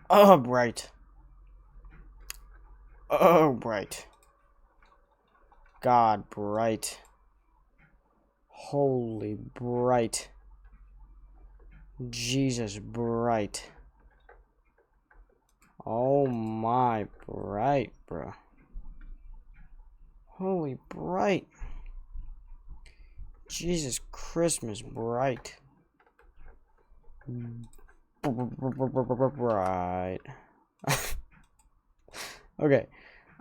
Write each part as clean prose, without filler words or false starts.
Oh, bright. Oh, bright. God, bright. Holy bright. Jesus, bright. Oh my, bright, bro. Holy bright. Jesus Christmas, bright. Bright. Okay.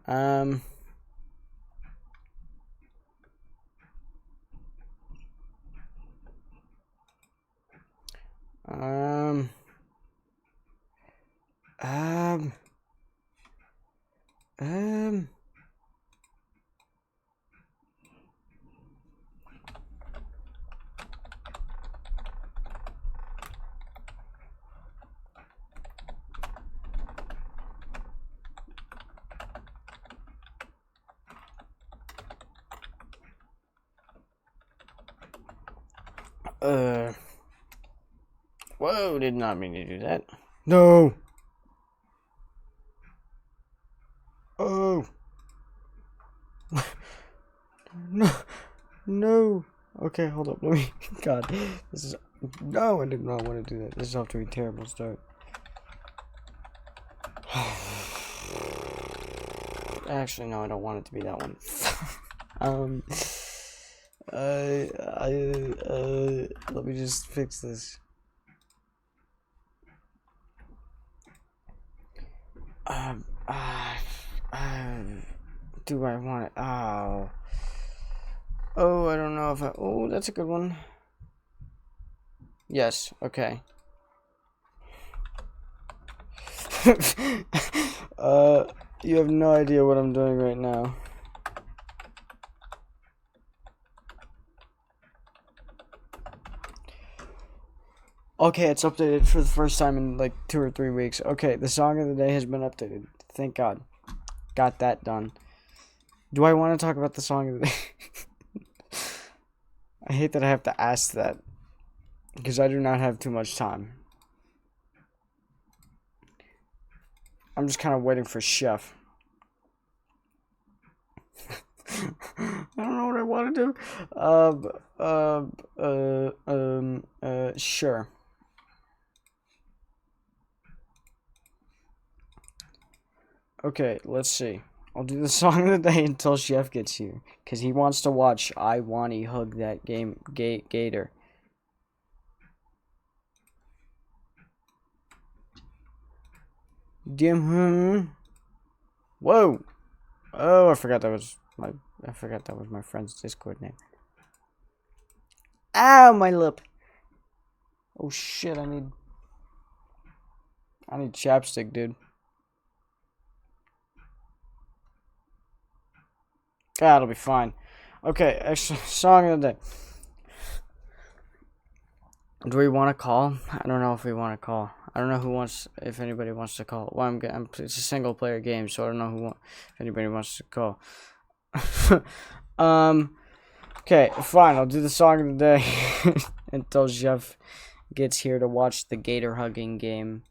Um. Um. Um. Um. Whoa, did not mean to do that. No. Oh. No. No. Okay, hold up. Let me. God, this is. No, I did not want to do that. This is off to a terrible start. Actually, no, I don't want it to be that one. um. Let me just fix this. Um. Uh, do I want it? Oh. Oh, I don't know if I. Oh, that's a good one. Yes. Okay. You have no idea what I'm doing right now. Okay, it's updated for the first time in like 2 or 3 weeks. Okay, the song of the day has been updated. Thank God. Got that done. Do I want to talk about the song of the day? I hate that I have to ask that. Because I do not have too much time. I'm just kind of waiting for Chef. I don't know what I want to do. Sure. Okay, let's see. I'll do the song of the day until Chef gets here. Because he wants to watch I Wanny Hug That Game Gator. Dim. Whoa. Oh, I forgot that was my friend's Discord name. Ow, my lip. Oh shit, I need chapstick, dude. God, it'll be fine. Okay, extra song of the day. Do we want to call? I don't know if we want to call. I don't know if anybody wants to call. Well, it's a single player game, so I don't know if anybody wants to call. Okay, fine. I'll do the song of the day until Jeff gets here to watch the gator hugging game.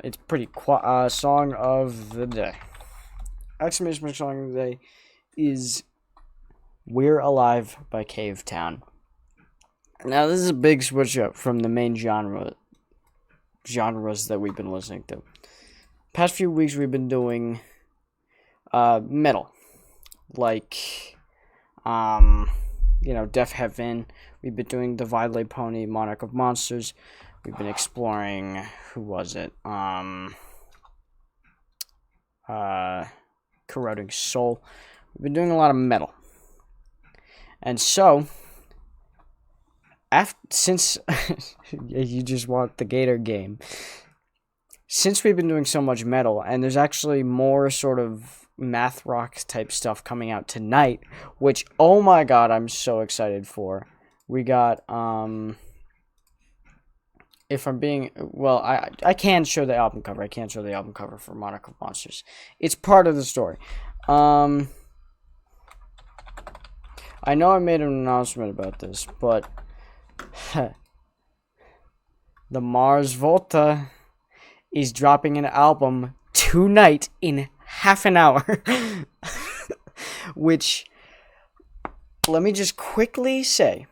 It's pretty song of the day. Exclamation mark song of the day is We're Alive by Cavetown. Now, this is a big switch up from the main genres that we've been listening to. Past few weeks, we've been doing metal. Like, Death Heaven. We've been doing Divide Lay Pony, Monarch of Monsters. We've been exploring, who was it? Corroding Soul. We've been doing a lot of metal. And so, since you just want the Gator game, since we've been doing so much metal, and there's actually more sort of math rock type stuff coming out tonight, which, oh my god, I'm so excited for. We got, if I'm being well, I can show the album cover. I can't show the album cover for Monarch of Monsters. It's part of the story. I know I made an announcement about this, but the Mars Volta is dropping an album tonight in half an hour. Which, let me just quickly say,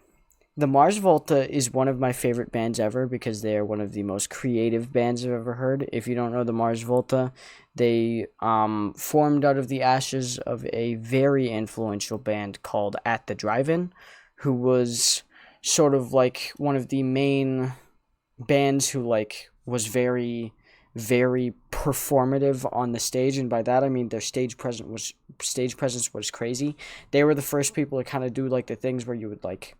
the Mars Volta is one of my favorite bands ever because they are one of the most creative bands I've ever heard. If you don't know the Mars Volta, they formed out of the ashes of a very influential band called At the Drive-In, who was sort of like one of the main bands who like was very performative on the stage, and by that I mean their stage presence was crazy. They were the first people to kind of do like the things where you would like,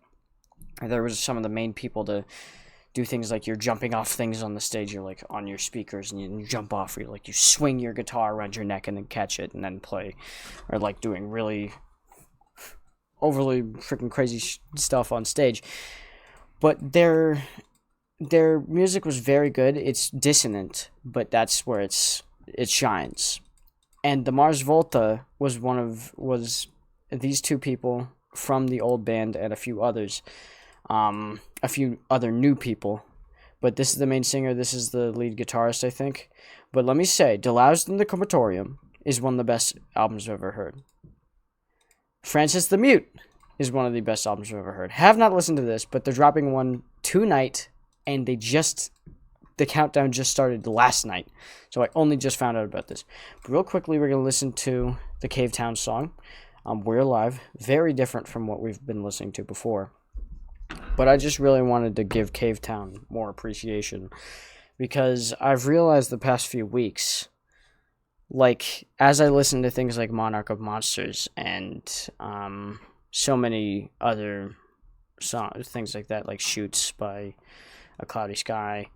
there was some of the main people to do things like you're jumping off things on the stage, you're like on your speakers and you jump off, or you like you swing your guitar around your neck and then catch it and then play, or like doing really overly freaking crazy stuff on stage. But their music was very good. It's dissonant, but that's where it shines. And the Mars Volta was these two people from the old band and a few others, a few other new people. But this is the main singer. This is the lead guitarist, I think. But let me say, Deloused in the Comatorium is one of the best albums I've ever heard. Francis the Mute is one of the best albums I've ever heard. Have not listened to this, but they're dropping one tonight, and the countdown just started last night. So I only just found out about this. But real quickly, we're going to listen to the Cavetown song, We're Alive. Very different from what we've been listening to before. But I just really wanted to give Cavetown more appreciation, because I've realized the past few weeks, like, as I listen to things like Monarch of Monsters and so many other things like that, like Shoots by A Cloudy Sky,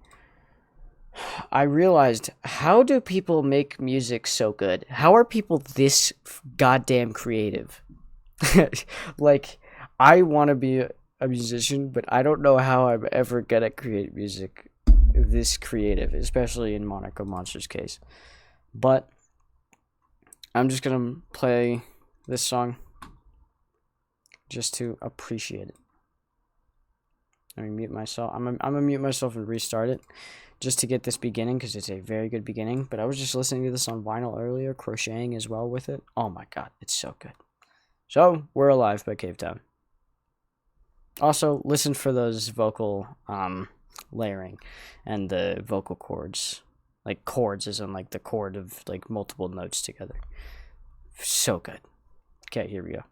I realized, how do people make music so good? How are people this goddamn creative? Like, I want to be a musician, but I don't know how I'm ever gonna create music this creative, especially in Monarch of Monsters' case. But I'm just gonna play this song just to appreciate it. Let me mute myself. I'm gonna mute myself and restart it just to get this beginning, because it's a very good beginning. But I was just listening to this on vinyl earlier, crocheting as well with it. Oh my god, it's so good. So, We're Alive by Cavetown. Also, listen for those vocal layering and the vocal chords. Like chords as in like the chord of like multiple notes together. So good. Okay, here we go.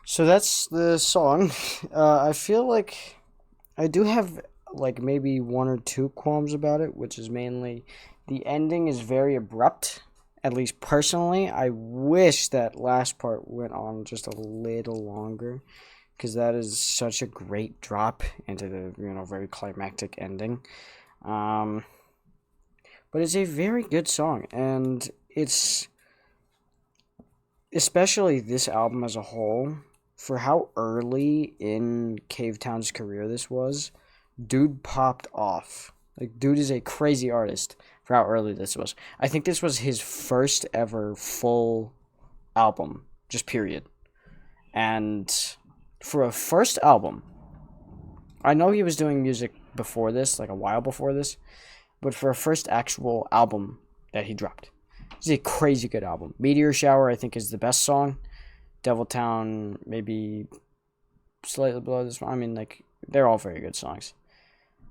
So that's the song. I feel like I do have like maybe one or two qualms about it, which is mainly the ending is very abrupt. At least personally, I wish that last part went on just a little longer, because that is such a great drop into the very climactic ending. Um, but it's a very good song, and it's especially this album as a whole, for how early in Cavetown's career this was. Dude popped off. Like, dude is a crazy artist for how early this was. I think this was his first ever full album, just period. And for a first album, I know he was doing music before this, like a while before this, but for a first actual album that he dropped, it's a crazy good album. Meteor Shower, I think, is the best song. Devil Town, maybe slightly below this one. I mean, like, they're all very good songs.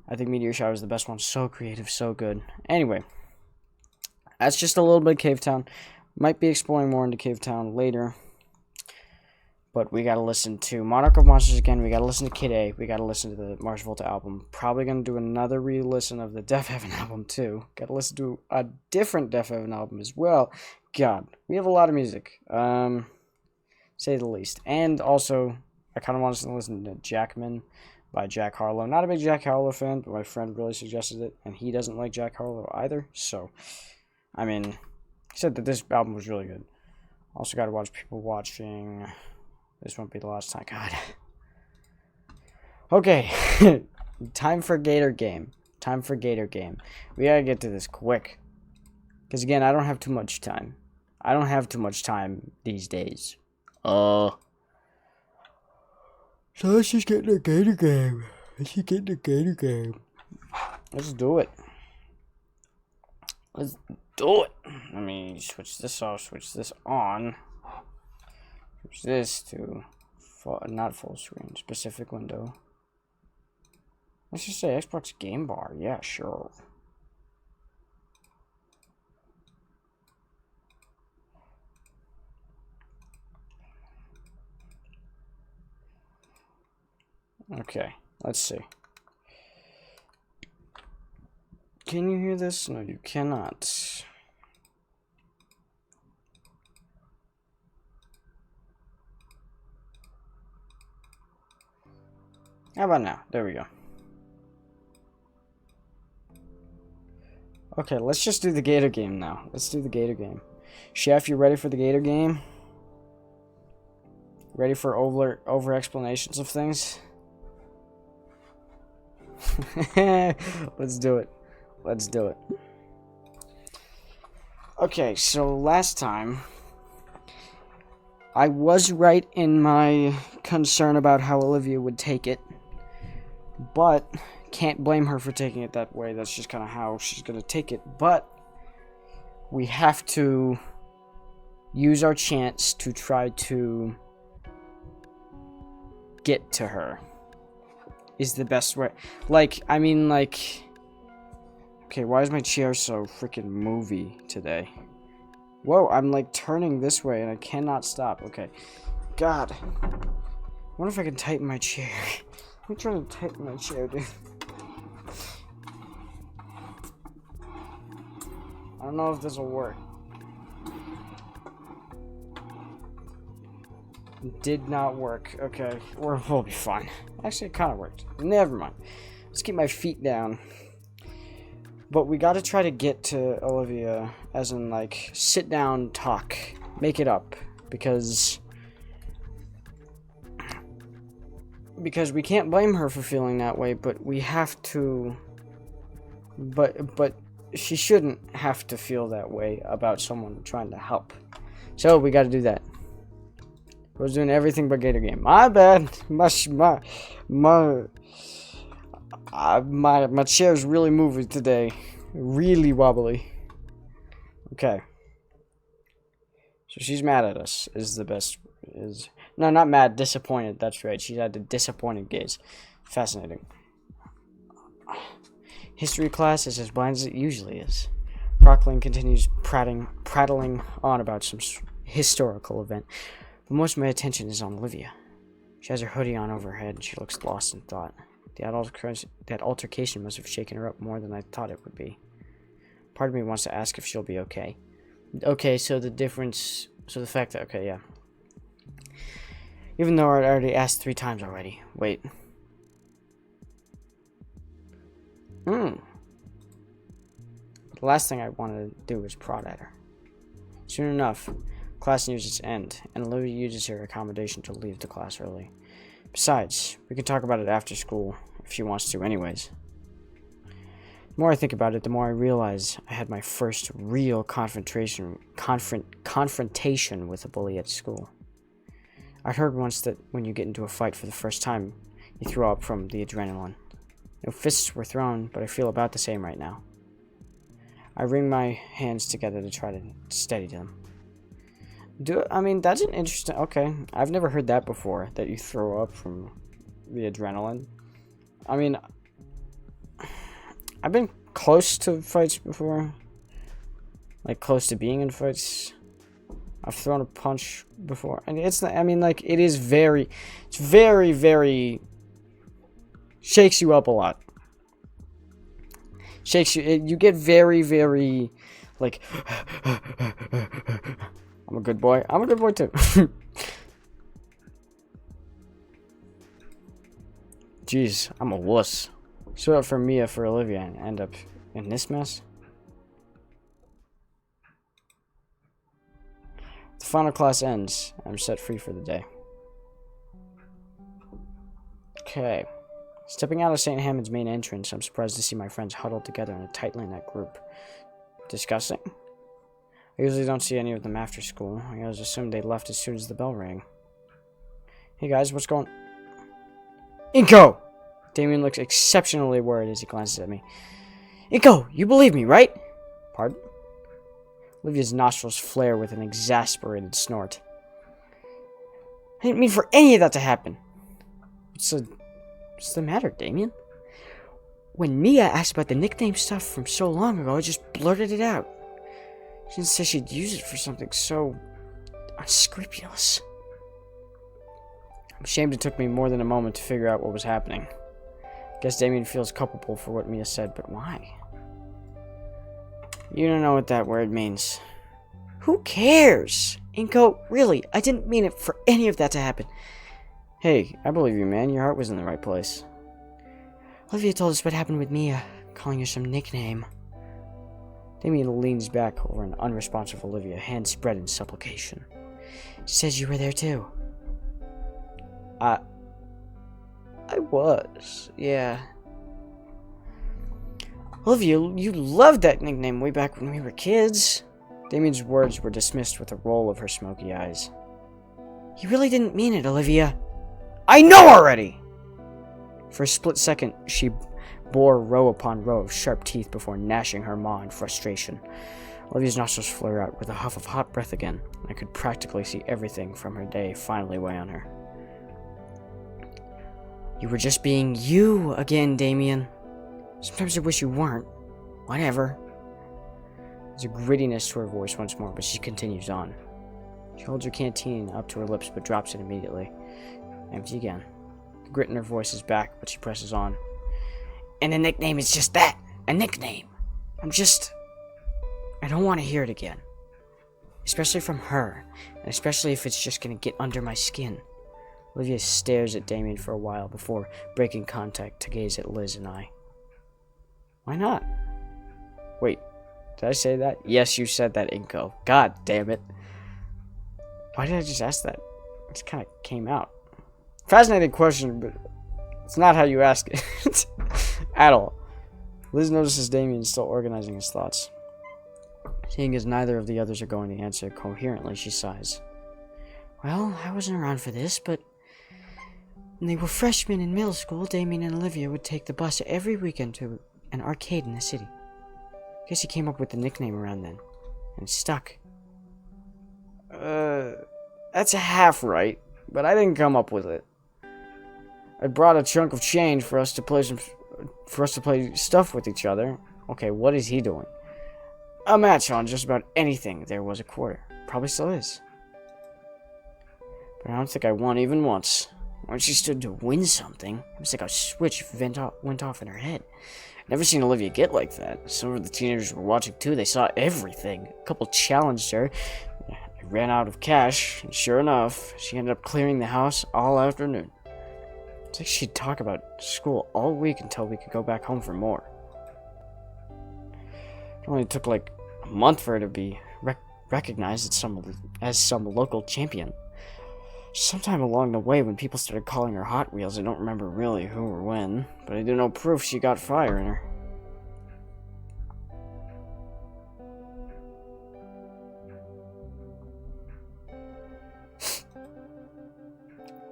I think Meteor Shower is the best one. So creative, so good. Anyway, that's just a little bit of Cavetown. Might be exploring more into Cavetown later. But we gotta listen to Monarch of Monsters again. We gotta listen to Kid A. We gotta listen to the Mars Volta album. Probably gonna do another re-listen of the Deafheaven album too. Gotta listen to a different Deafheaven album as well. God, we have a lot of music. Say the least. And also, I kind of want us to listen to Jackman by Jack Harlow. Not a big Jack Harlow fan, but my friend really suggested it, and he doesn't like Jack Harlow either. So, I mean, he said that this album was really good. Also, got to watch people watching. This won't be the last time. God. Okay. Time for Gator Game. Time for Gator Game. We gotta get to this quick. Because, again, I don't have too much time. I don't have too much time these days. So let's just get in the Gator Game. Let's just get in the Gator Game. Let's do it. Let's do it. Let me switch this off, switch this on. Switch this to not full screen, specific window. Let's just say Xbox Game Bar. Yeah, sure. Okay, let's see. Can you hear this? No, you cannot. How about now? There we go. Okay, let's just do the Gator Game now. Let's do the Gator Game. Chef, you ready for the Gator Game? Ready for over explanations of things? Let's do it. Let's do it. Okay, so last time I was right in my concern about how Olivia would take it, but can't blame her for taking it that way. That's just kind of how she's gonna take it. But we have to use our chance to try to get to her. Is the best way. Like, I mean, like... Okay, why is my chair so freaking movie today? Whoa, I'm, like, turning this way, and I cannot stop. Okay. God. I wonder if I can tighten my chair. Let me try to tighten my chair, dude. I don't know if this will work. Did not work. Okay, we'll be fine. Actually, it kind of worked. Never mind. Let's keep my feet down. But we gotta try to get to Olivia, as in, like, sit down, talk, make it up, because we can't blame her for feeling that way, but we have to, but she shouldn't have to feel that way about someone trying to help. So we gotta do that. I was doing everything but Gator Game. My bad. My chair's really moving today. Really wobbly. Okay. So she's mad at us. No, not mad. Disappointed. That's right. She had a disappointed gaze. Fascinating. History class is as blind as it usually is. Brockling continues prattling on about some historical event. But most of my attention is on Olivia. She has her hoodie on over her head and she looks lost in thought. That altercation must have shaken her up more than I thought it would be. Part of me wants to ask if she'll be okay. Okay, so the difference... So the fact that... Okay, yeah. Even though I already asked 3 times already. Wait. The last thing I wanted to do was prod at her. Soon enough, class nears its end, and Olivia uses her accommodation to leave the class early. Besides, we can talk about it after school, if she wants to anyways. The more I think about it, the more I realize I had my first real confrontation with a bully at school. I'd heard once that when you get into a fight for the first time, you throw up from the adrenaline. No fists were thrown, but I feel about the same right now. I wring my hands together to try to steady them. I mean, that's an interesting... Okay, I've never heard that before, that you throw up from the adrenaline. I mean, I've been close to fights before. Like, close to being in fights. I've thrown a punch before. And it's not... I mean, like, it is very... It's very, very... Shakes you up a lot. Shakes you... You get very, very... Like... I'm a good boy. I'm a good boy, too. Jeez, I'm a wuss. Stood up for Mia for Olivia and end up in this mess. The final class ends. I'm set free for the day. Okay. Stepping out of St. Hammond's main entrance, I'm surprised to see my friends huddled together in a tightly knit group. Discussing? I usually don't see any of them after school. I always assumed they left as soon as the bell rang. Hey guys, what's going... Inko! Damien looks exceptionally worried as he glances at me. Inko, you believe me, right? Pardon? Olivia's nostrils flare with an exasperated snort. I didn't mean for any of that to happen. What's the matter, Damien? When Mia asked about the nickname stuff from so long ago, I just blurted it out. She didn't say she'd use it for something so unscrupulous. I'm ashamed it took me more than a moment to figure out what was happening. Guess Damien feels culpable for what Mia said, but why? You don't know what that word means. Who cares? Inko, really, I didn't mean it for any of that to happen. Hey, I believe you, man. Your heart was in the right place. Olivia told us what happened with Mia, calling her some nickname. Damien leans back over an unresponsive Olivia, hands spread in supplication. She says you were there too. I was, yeah. Olivia, you loved that nickname way back when we were kids. Damien's words were dismissed with a roll of her smoky eyes. You really didn't mean it, Olivia. I know already! For a split second, she bore row upon row of sharp teeth before gnashing her maw in frustration. Olivia's nostrils flare out with a huff of hot breath again. I could practically see everything from her day finally weigh on her. You were just being you again, Damien. Sometimes I wish you weren't. Whatever. There's a grittiness to her voice once more, but she continues on. She holds her canteen up to her lips, but drops it immediately. Empty again. The grit in her voice is back, but she presses on. And a nickname is just that. A nickname. I don't want to hear it again. Especially from her. And especially if it's just going to get under my skin. Olivia stares at Damien for a while before breaking contact to gaze at Liz and I. Why not? Wait, did I say that? Yes, you said that, Inko. God damn it. Why did I just ask that? It just kind of came out. Fascinating question, but it's not how you ask it. At all. Liz notices Damien is still organizing his thoughts. Seeing as neither of the others are going to answer coherently, she sighs. Well, I wasn't around for this, but when they were freshmen in middle school, Damien and Olivia would take the bus every weekend to an arcade in the city. Guess he came up with the nickname around then, and it stuck. That's a half right, but I didn't come up with it. I brought a chunk of change for us to play stuff with each other. Okay, what is he doing? A match on just about anything. There was a quarter. Probably still is. But I don't think I won even once. when she stood to win something, it was like a switch went off in her head. Never seen Olivia get like that. Some of the teenagers were watching too. They saw everything. A couple challenged her. They ran out of cash, and sure enough, she ended up clearing the house all afternoon. It's like she'd talk about school all week until we could go back home for more. It only took like a month for her to be recognized as some local champion. Sometime along the way, when people started calling her Hot Wheels, I don't remember really who or when, but I do know proof she got fire in her.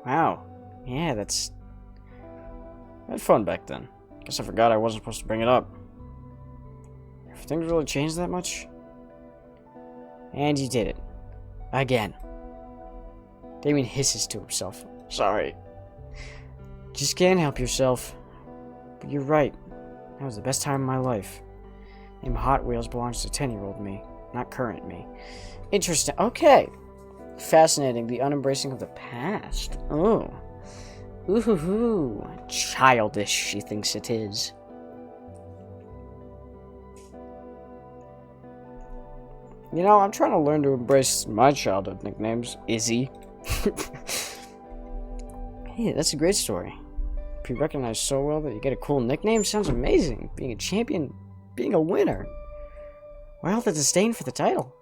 Wow. Yeah, that's fun back then. Guess I forgot I wasn't supposed to bring it up. Have things really changed that much? And you did it. Again. Damien hisses to himself. Sorry. Just can't help yourself. But you're right. That was the best time of my life. Name Hot Wheels belongs to 10-year-old me, not current me. Interesting. Okay. Fascinating. The unembracing of the past. Oh. Ooh. Childish, she thinks it is. You know, I'm trying to learn to embrace my childhood nicknames. Izzy. Hey, that's a great story. Be recognized so well that you get a cool nickname sounds amazing. Being a champion, being a winner. Why all the disdain for the title?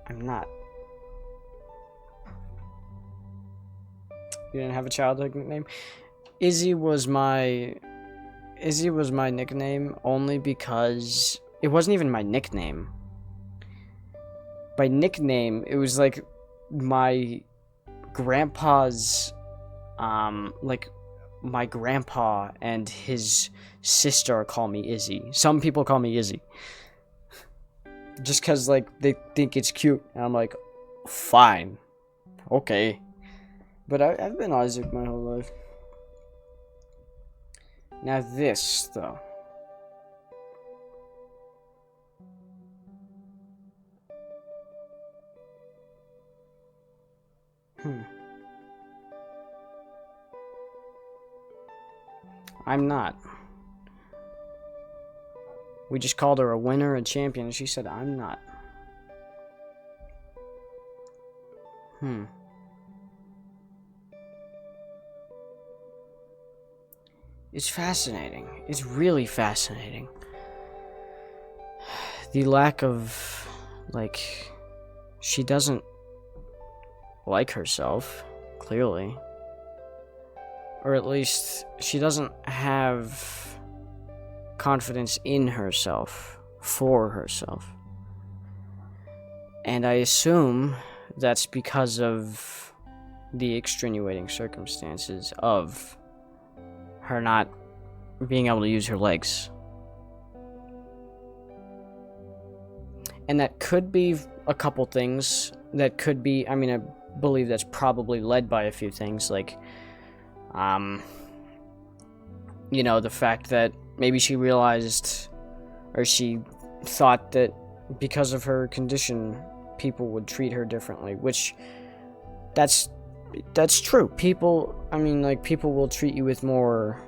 I'm not. You didn't have a childhood nickname? Izzy was my nickname only because it wasn't even my nickname. By nickname, it was like my grandpa's, like my grandpa and his sister call me Izzy. Some people call me Izzy. Just because, like, they think it's cute. And I'm like, fine. Okay. But I've been Isaac my whole life. Now this, though. I'm not. We just called her a winner, a champion, and she said, I'm not. It's fascinating. It's really fascinating. The lack of, like, she doesn't like herself, clearly. Or at least, she doesn't have confidence in herself, for herself. And I assume that's because of the extenuating circumstances of her not being able to use her legs. And that could be a couple things. That could be, I mean, I believe that's probably led by a few things, like, you know, the fact that maybe she realized, or she thought that because of her condition, people would treat her differently, which, that's true. People, I mean, like, people will treat you with more,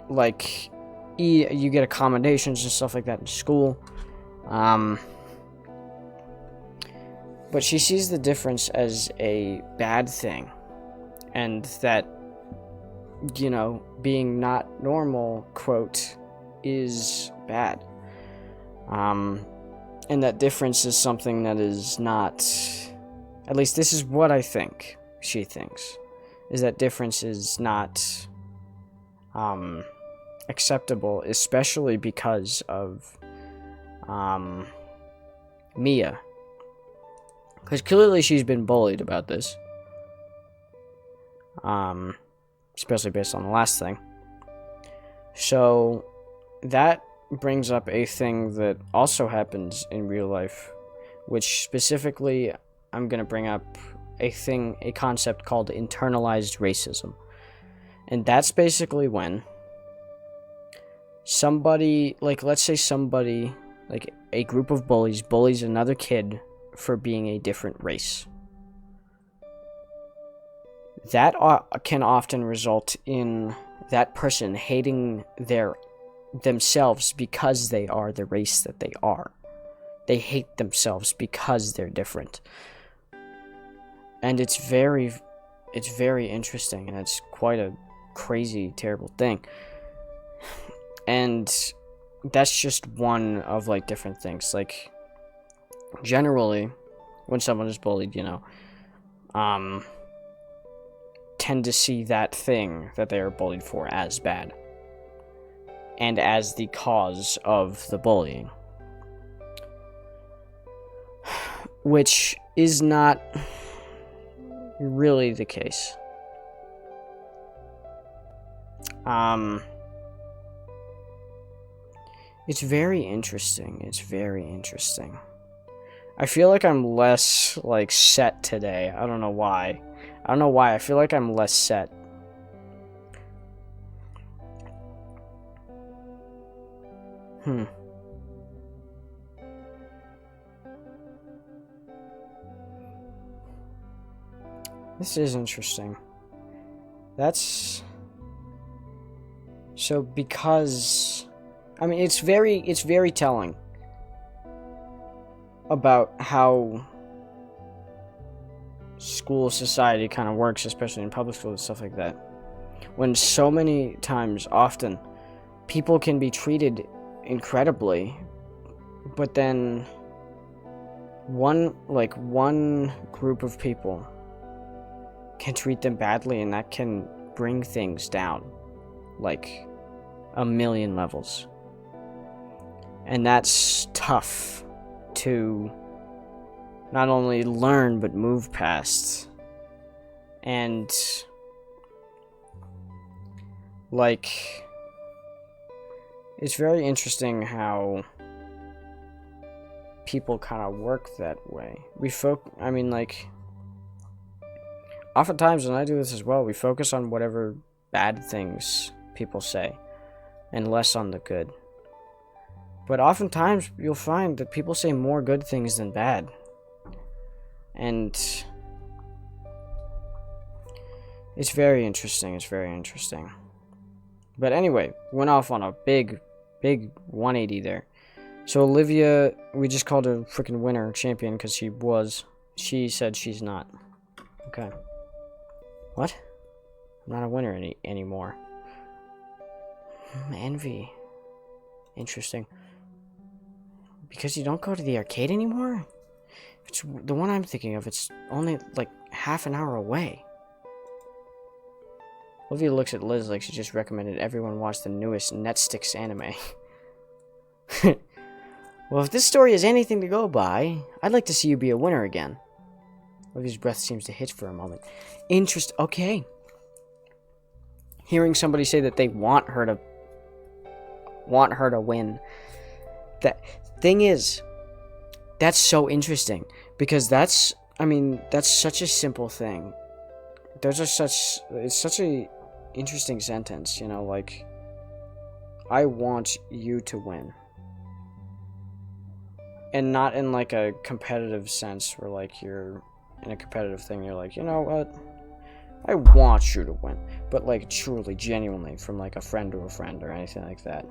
like, you get accommodations and stuff like that in school, but she sees the difference as a bad thing, and that, you know, being not normal, quote, is bad. And that difference is something that is not, at least this is what I think she thinks, is that difference is not acceptable, especially because of Mia. Because clearly she's been bullied about this. Especially based on the last thing. So, that brings up a thing that also happens in real life, which specifically, I'm going to bring up a concept called internalized racism. And that's basically when somebody, like, let's say somebody, like a group of bullies another kid for being a different race. That can often result in that person hating themselves because they are the race that they are. They hate themselves because they're different. And it's very interesting, and it's quite a crazy, terrible thing. And that's just one of, like, different things. Like, generally, when someone is bullied, tend to see that thing that they are bullied for as bad and as the cause of the bullying, which is not really the case. It's very interesting. I feel like I'm less, like, set today. I don't know why. I feel like I'm less set. This is interesting. That's... So, because... I mean, it's very telling about how school society kind of works, especially in public school and stuff like that. When so many times, often, people can be treated incredibly, but then one group of people can treat them badly, and that can bring things down like a million levels. And that's tough to not only learn but move past. And like, it's very interesting how people kind of work that way. Oftentimes when I do this as well, we focus on whatever bad things people say and less on the good. But oftentimes you'll find that people say more good things than bad. And it's very interesting. But anyway, went off on a big 180 there. So Olivia, we just called her freaking winner, champion, because she was. She said she's not. Okay. What? I'm not a winner anymore. Envy. Interesting. Because you don't go to the arcade anymore? It's the one I'm thinking of. It's only like half an hour away. Olivia looks at Liz like she just recommended everyone watch the newest Netflix anime. Well, if this story is anything to go by, I'd like to see you be a winner again. Olivia's breath seems to hitch for a moment. Okay. Hearing somebody say that they want her to win. That thing is, that's so interesting, because that's such a simple thing. It's such a interesting sentence, like, I want you to win. And not in like a competitive sense where like you're in a competitive thing, you're like, you know what? I want you to win. But like truly, genuinely, from like a friend to a friend or anything like that.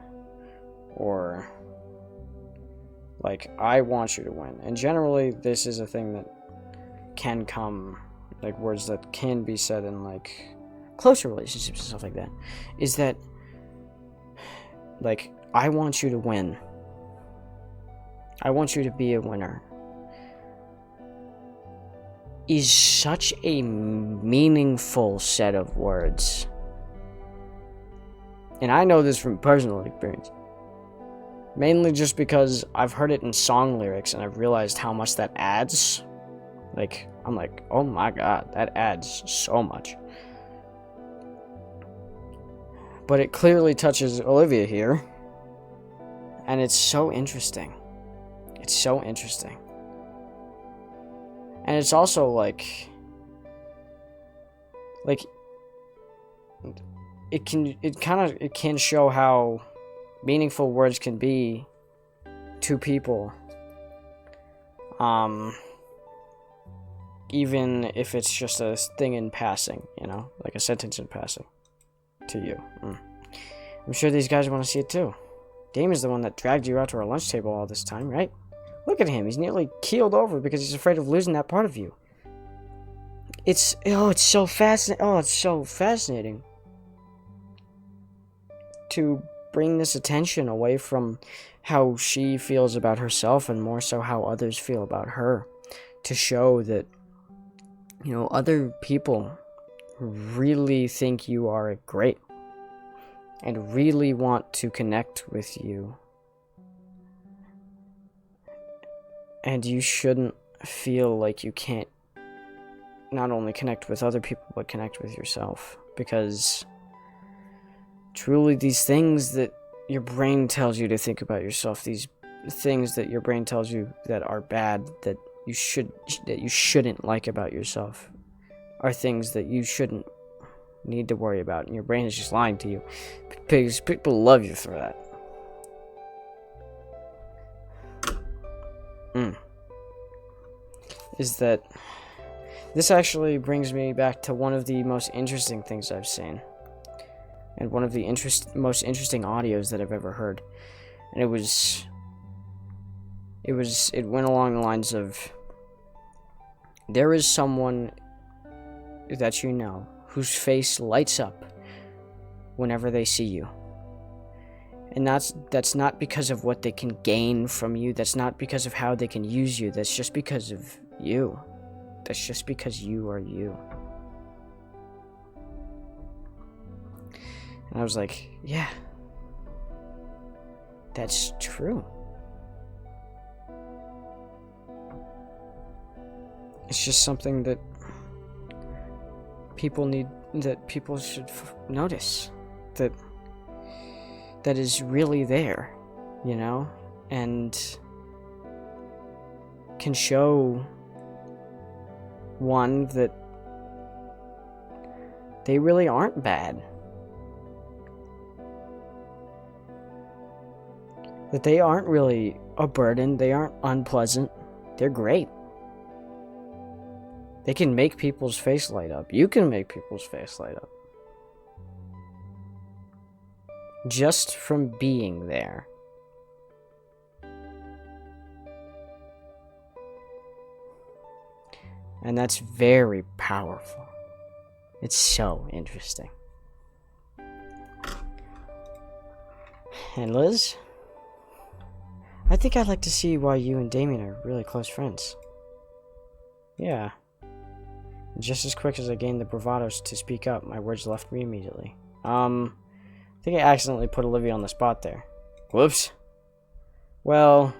Or like, I want you to win. And generally, this is a thing that can come, like words that can be said in like closer relationships and stuff like that, is that like, I want you to win. I want you to be a winner. Is such a meaningful set of words. And I know this from personal experience. Mainly just because I've heard it in song lyrics and I've realized how much that adds. Like, I'm like, oh my god, that adds so much. But it clearly touches Olivia here. And it's so interesting. It's so interesting. And it's also like it can show how meaningful words can be to people. even if it's just a thing in passing, you know, like a sentence in passing to you. I'm sure these guys want to see it too. Damon's the one that dragged you out to our lunch table all this time, right? Look at him. He's nearly keeled over because he's afraid of losing that part of you. It's so fascinating. Oh, it's so fascinating to bring this attention away from how she feels about herself and more so how others feel about her, to show that, you know, other people really think you are great and really want to connect with you. And you shouldn't feel like you can't not only connect with other people, but connect with yourself. Because truly these things that your brain tells you to think about yourself, these things that your brain tells you that are bad, that you shouldn't like about yourself, are things that you shouldn't need to worry about. And your brain is just lying to you. Because people love you for that. Is that this actually brings me back to one of the most interesting things I've seen, and one of the most interesting audios that I've ever heard. And it went along the lines of, there is someone that you know whose face lights up whenever they see you. And that's not because of what they can gain from you. That's not because of how they can use you. That's just because of you. That's just because you are you. And I was like, yeah, that's true. It's just something that people should notice. That is really there, you know, and can show one that they really aren't bad. That they aren't really a burden, they aren't unpleasant, they're great. They can make people's face light up. You can make people's face light up. Just from being there. And that's very powerful. It's so interesting. And Liz, I think I'd like to see why you and Damien are really close friends. Yeah. Just as quick as I gained the bravados to speak up, my words left me immediately. I think I accidentally put Olivia on the spot there. Whoops. Well,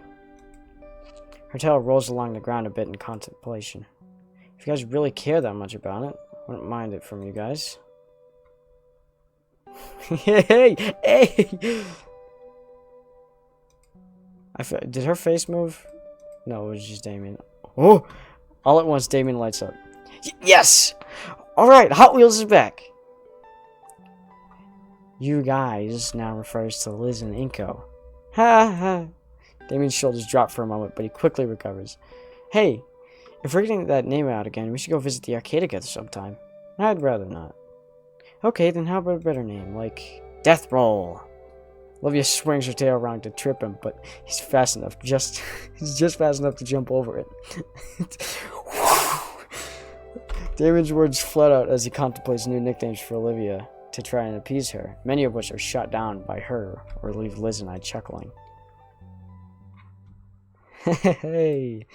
her tail rolls along the ground a bit in contemplation. If you guys really care that much about it, I wouldn't mind it from you guys. Hey! Did her face move? No, it was just Damien. Oh! All at once, Damien lights up. Yes! Alright, Hot Wheels is back! You guys now refers to Liz and Inko. Ha ha! Damien's shoulders drop for a moment, but he quickly recovers. Hey, if we're getting that name out again, we should go visit the arcade together sometime. I'd rather not. Okay, then how about a better name, like Death Roll? Olivia swings her tail around to trip him, but he's fast enough. He's just fast enough to jump over it. Damien's words flood out as he contemplates new nicknames for Olivia to try and appease her, many of which are shot down by her or leave Liz and I chuckling. Hey!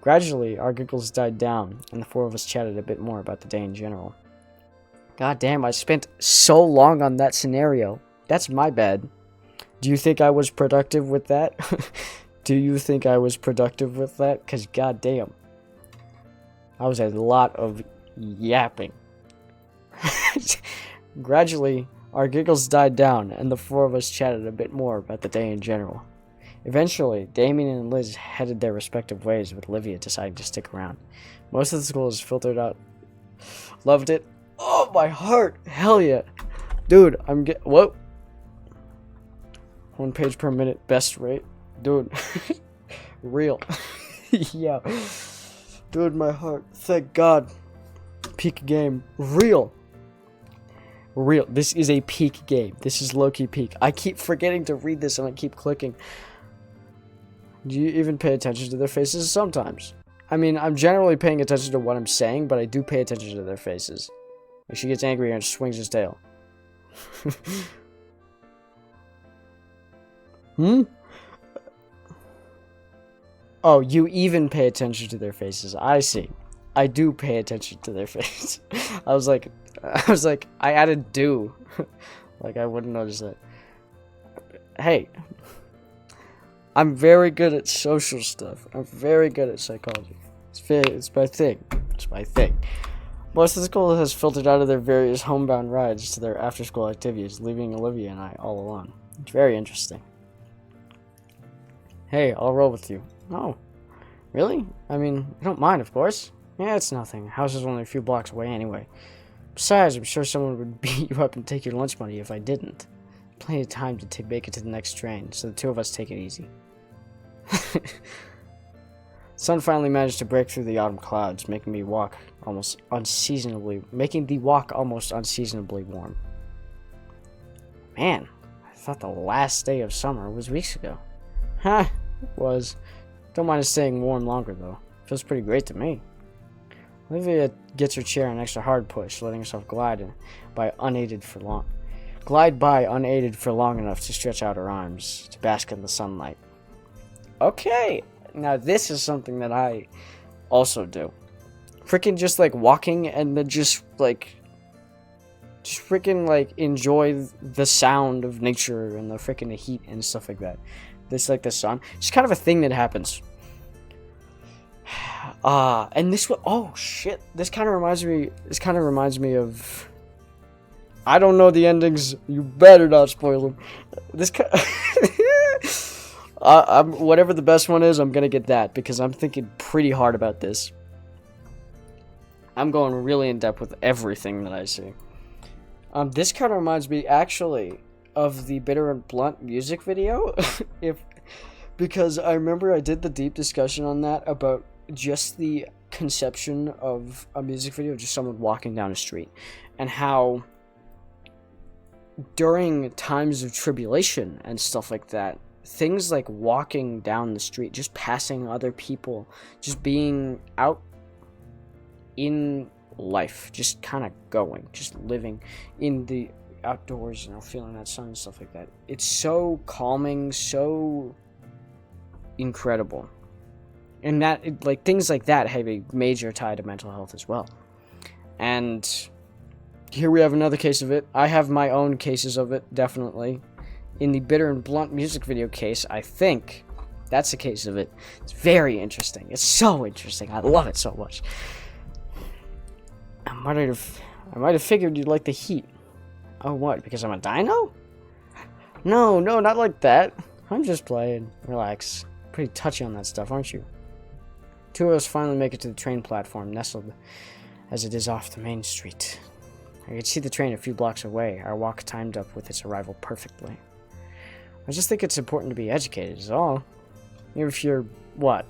Gradually, our giggles died down, and the four of us chatted a bit more about the day in general. God damn, I spent so long on that scenario. That's my bad. Do you think I was productive with that? Do you think I was productive with that? Because god damn. I was a lot of yapping. Gradually, our giggles died down, and the four of us chatted a bit more about the day in general. Eventually, Damien and Liz headed their respective ways, with Olivia deciding to stick around. Most of the school is filtered out. Loved it. Oh, my heart! Hell yeah! Dude, whoa! 1 page per minute, best rate. Dude. Real. Yeah. Dude, my heart. Thank God. Peak game. Real. This is a peak game. This is low-key peak. I keep forgetting to read this and I keep clicking. Do you even pay attention to their faces? Sometimes. I mean, I'm generally paying attention to what I'm saying, but I do pay attention to their faces. Like, she gets angry and swings his tail. Oh, you even pay attention to their faces. I see. I do pay attention to their face. I was like, I added do. Like, I wouldn't notice that. Hey. I'm very good at social stuff. I'm very good at psychology. It's my thing. It's my thing. Most of the school has filtered out of their various homebound rides to their after-school activities, leaving Olivia and I all alone. It's very interesting. Hey, I'll roll with you. Oh, really? I mean, I don't mind, of course. Yeah, it's nothing. The house is only a few blocks away anyway. Besides, I'm sure someone would beat you up and take your lunch money if I didn't. Plenty of time to make it to the next train, so the two of us take it easy. Sun finally managed to break through the autumn clouds, making the walk almost unseasonably warm. Man, I thought the last day of summer was weeks ago. Huh, it was. Don't mind it staying warm longer though. Feels pretty great to me. Olivia gets her chair an extra hard push, letting herself glide by unaided for long enough to stretch out her arms to bask in the sunlight. Okay, now this is something that I also do. Freaking just like walking and then just freaking like enjoy the sound of nature and the freaking heat and stuff like that. This like the sun. It's kind of a thing that happens. And this one, oh shit, this kind of reminds me of, I don't know the endings, you better not spoil them. Whatever the best one is, I'm gonna get that, because I'm thinking pretty hard about this. I'm going really in depth with everything that I see. This kind of reminds me, actually, of the Bitter and Blunt music video, because I remember I did the deep discussion on that about just the conception of a music video, just someone walking down a street, and how during times of tribulation and stuff like that, things like walking down the street, just passing other people, just being out in life, just kind of going, just living in the outdoors, feeling that sun and stuff like that. It's so calming, so incredible. And that, things like that have a major tie to mental health as well. And here we have another case of it. I have my own cases of it, definitely. In the Bitter and Blunt music video case, I think that's a case of it. It's very interesting. It's so interesting. I love it so much. I might have figured you'd like the heat. Oh, what? Because I'm a dino? No, not like that. I'm just playing. Relax. Pretty touchy on that stuff, aren't you? Two of us finally make it to the train platform, nestled as it is off the main street. I could see the train a few blocks away, our walk timed up with its arrival perfectly. I just think it's important to be educated, is all. Even if you're,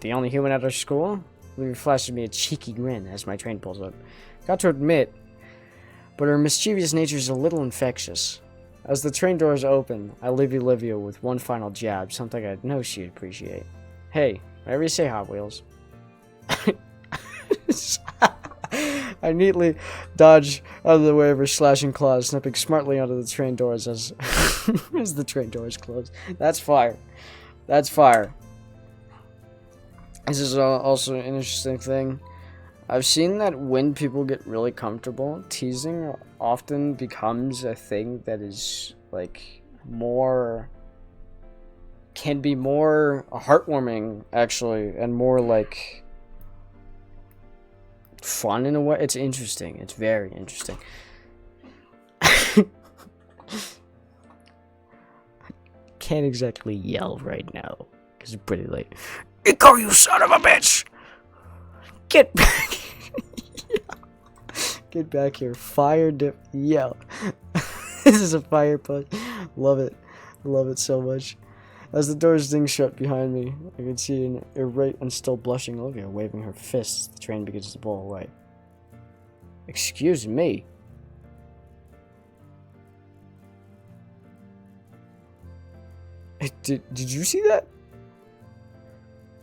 the only human at our school? Olivia flashes me a cheeky grin as my train pulls up. Got to admit, but her mischievous nature is a little infectious. As the train doors open, I leave Olivia with one final jab, something I know she'd appreciate. Hey, whatever you say, Hot Wheels. I neatly dodge out of the way of her slashing claws, snapping smartly onto the train doors as the train doors close. That's fire. That's fire. This is also an interesting thing. I've seen that when people get really comfortable, teasing often becomes a thing that is, can be more heartwarming, actually, and more, fun in a way. It's interesting. It's very interesting. Can't exactly yell right now, because it's pretty late. Ico, you son of a bitch! Get back! Get back here. Fire dip. Yell. This is a fire punch. Love it. Love it so much. As the doors ding shut behind me, I can see an irate and still blushing Olivia waving her fists as the train begins to pull away. Excuse me. Did you see that?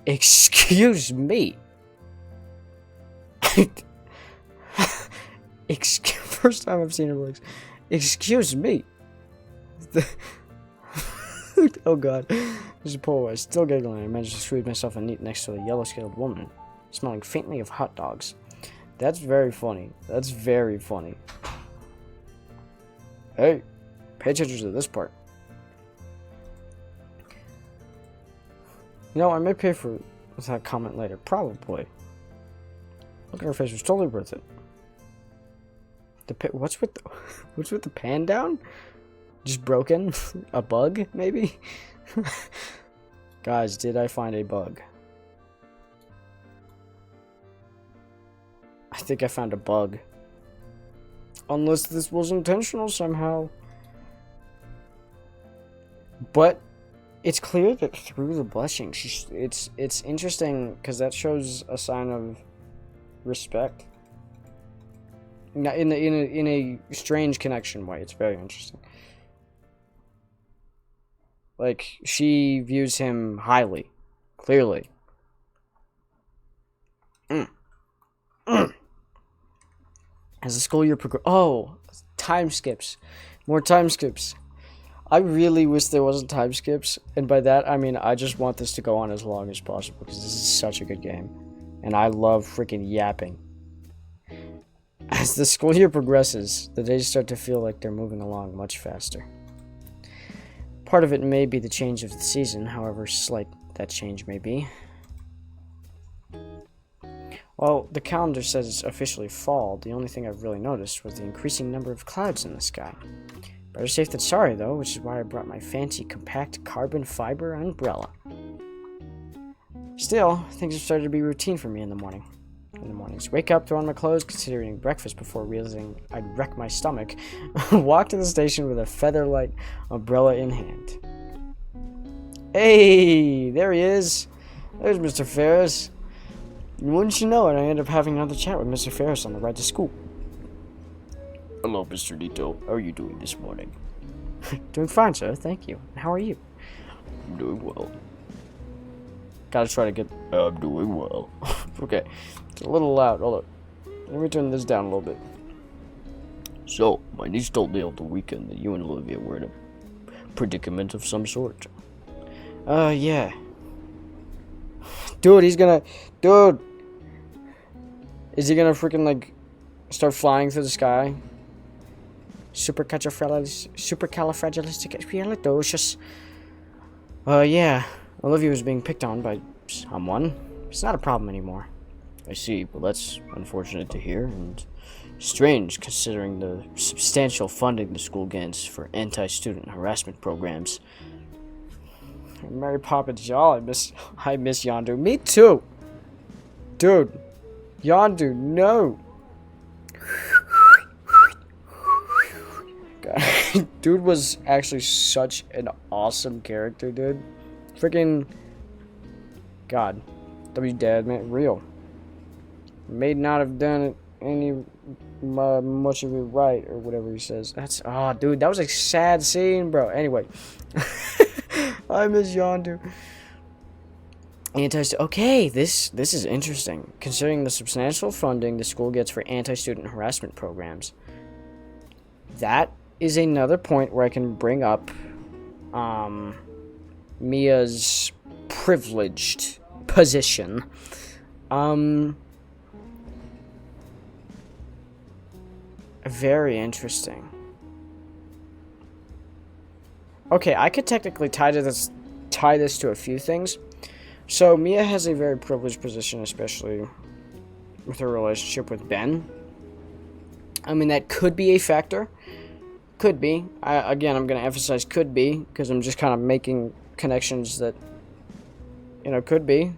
Excuse me. First time I've seen her legs. Excuse me. Oh god. There's a poor way. Still giggling, I managed to squeeze myself a neat next to a yellow-scaled woman, smelling faintly of hot dogs. That's very funny. That's very funny. Hey, pay attention to this part. You know, I may pay for that comment later. Probably. Look at her face. It was totally worth it. What's with the pan down? Just broken? A bug, maybe? Guys, did I find a bug? I think I found a bug. Unless this was intentional somehow. But it's clear that through the blushing, it's interesting because that shows a sign of respect. In a strange connection way. It's very interesting. Like, she views him highly, clearly. As the school year progresses, time skips, more time skips. I really wish there wasn't time skips, and by that I mean I just want this to go on as long as possible because this is such a good game, and I love freaking yapping. As the school year progresses, the days start to feel like they're moving along much faster. Part of it may be the change of the season, however slight that change may be. While the calendar says it's officially fall, the only thing I've really noticed was the increasing number of clouds in the sky. Better safe than sorry, though, which is why I brought my fancy compact carbon fiber umbrella. Still, things have started to be routine for me in the mornings. Wake up, throw on my clothes, consider eating breakfast before realizing I'd wreck my stomach, walk to the station with a feather-light umbrella in hand. Hey, there he is. There's Mr. Ferris. Wouldn't you know it, I ended up having another chat with Mr. Ferris on the ride to school. Hello, Mr. Nito. How are you doing this morning? Doing fine, sir. Thank you. How are you? I'm doing well. Gotta try to get... I'm doing well. Okay. It's a little loud. Hold up. Let me turn this down a little bit. So, my niece told me over the weekend that you and Olivia were in a predicament of some sort. Yeah. Dude, he's gonna... Dude! Is he gonna freaking, like, start flying through the sky? Supercalifragilisticexpialidocious. Yeah. Olivia was being picked on by someone. It's not a problem anymore. I see. Well, that's unfortunate to hear, and strange considering the substantial funding the school gets for anti-student harassment programs. Mary Poppins, y'all, I miss Yondu. Me too! Dude. Yondu, no! God. Dude was actually such an awesome character, dude. Freaking... God. W-Dad, man, real. May not have done it any much of it right, or whatever he says. That's... Oh, dude, that was a sad scene, bro. Anyway. I miss Yondu. Okay, this is interesting. Considering the substantial funding the school gets for anti-student harassment programs. That is another point where I can bring up Mia's privileged position. Very interesting. Okay, I could technically tie this to a few things. So Mia has a very privileged position, especially with her relationship with Ben. I mean, that could be a factor. Could be. Again, I'm going to emphasize could be, because I'm just kind of making connections that, could be.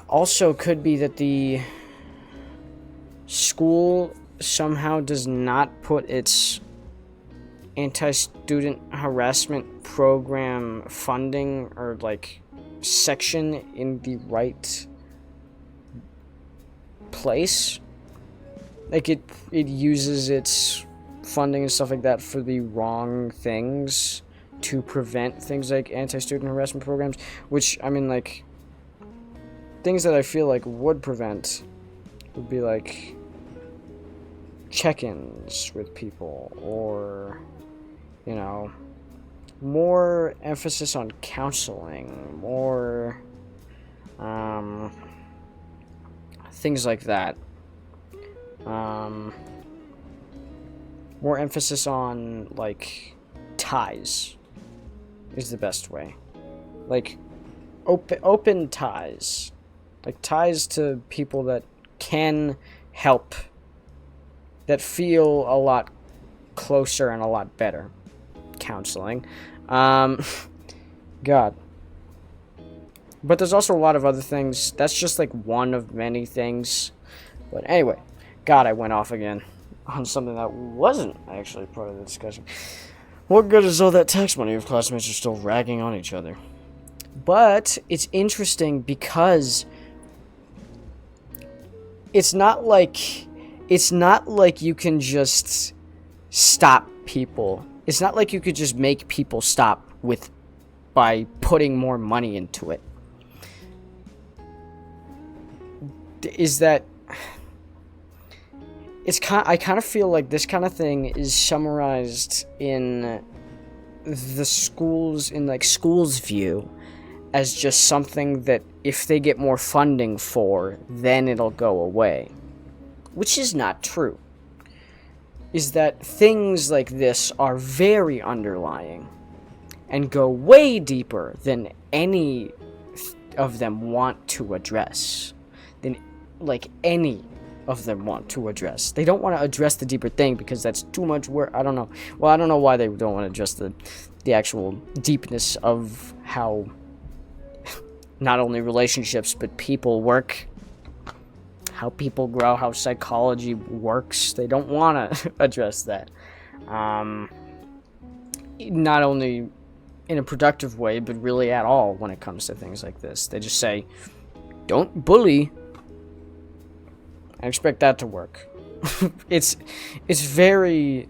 Also, could be that the school somehow does not put its anti-student harassment program funding or like section in the right place. Like it uses its funding and stuff like that for the wrong things to prevent things like anti-student harassment programs, which I mean, like, things that I feel like would prevent would be like check-ins with people, or, you know, more emphasis on counseling, more things like that. More emphasis on, like, ties is the best way. Like, open ties. Like, ties to people that can help, that feel a lot closer and a lot better. Counseling. God. But there's also a lot of other things. That's just, like, one of many things. But anyway, God, I went off again on something that wasn't actually part of the discussion. What good is all that tax money if classmates are still ragging on each other? But it's interesting because it's not like you can just stop people. It's not like you could just make people stop by putting more money into it. Is that I kind of feel like this kind of thing is summarized in the schools view as just something that if they get more funding for, then it'll go away. Which is not true. Is that things like this are very underlying and go way deeper than any of them want to address. Any of them want to address. They don't want to address the deeper thing because that's too much work. I don't know. Well, I don't know why they don't want to address the actual deepness of how not only relationships but people work, how people grow, how psychology works. They don't want to address that. Not only in a productive way, but really at all when it comes to things like this. They just say, don't bully. I expect that to work. It's very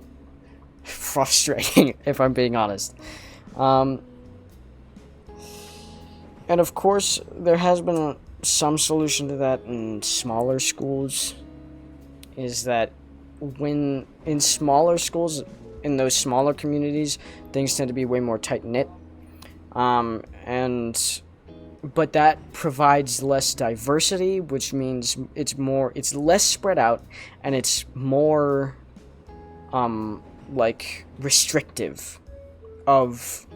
frustrating, if I'm being honest. And of course, there has been some solution to that in smaller schools. Is that when in smaller schools, in those smaller communities, things tend to be way more tight-knit. But that provides less diversity, which means it's less spread out, and it's more, restrictive of,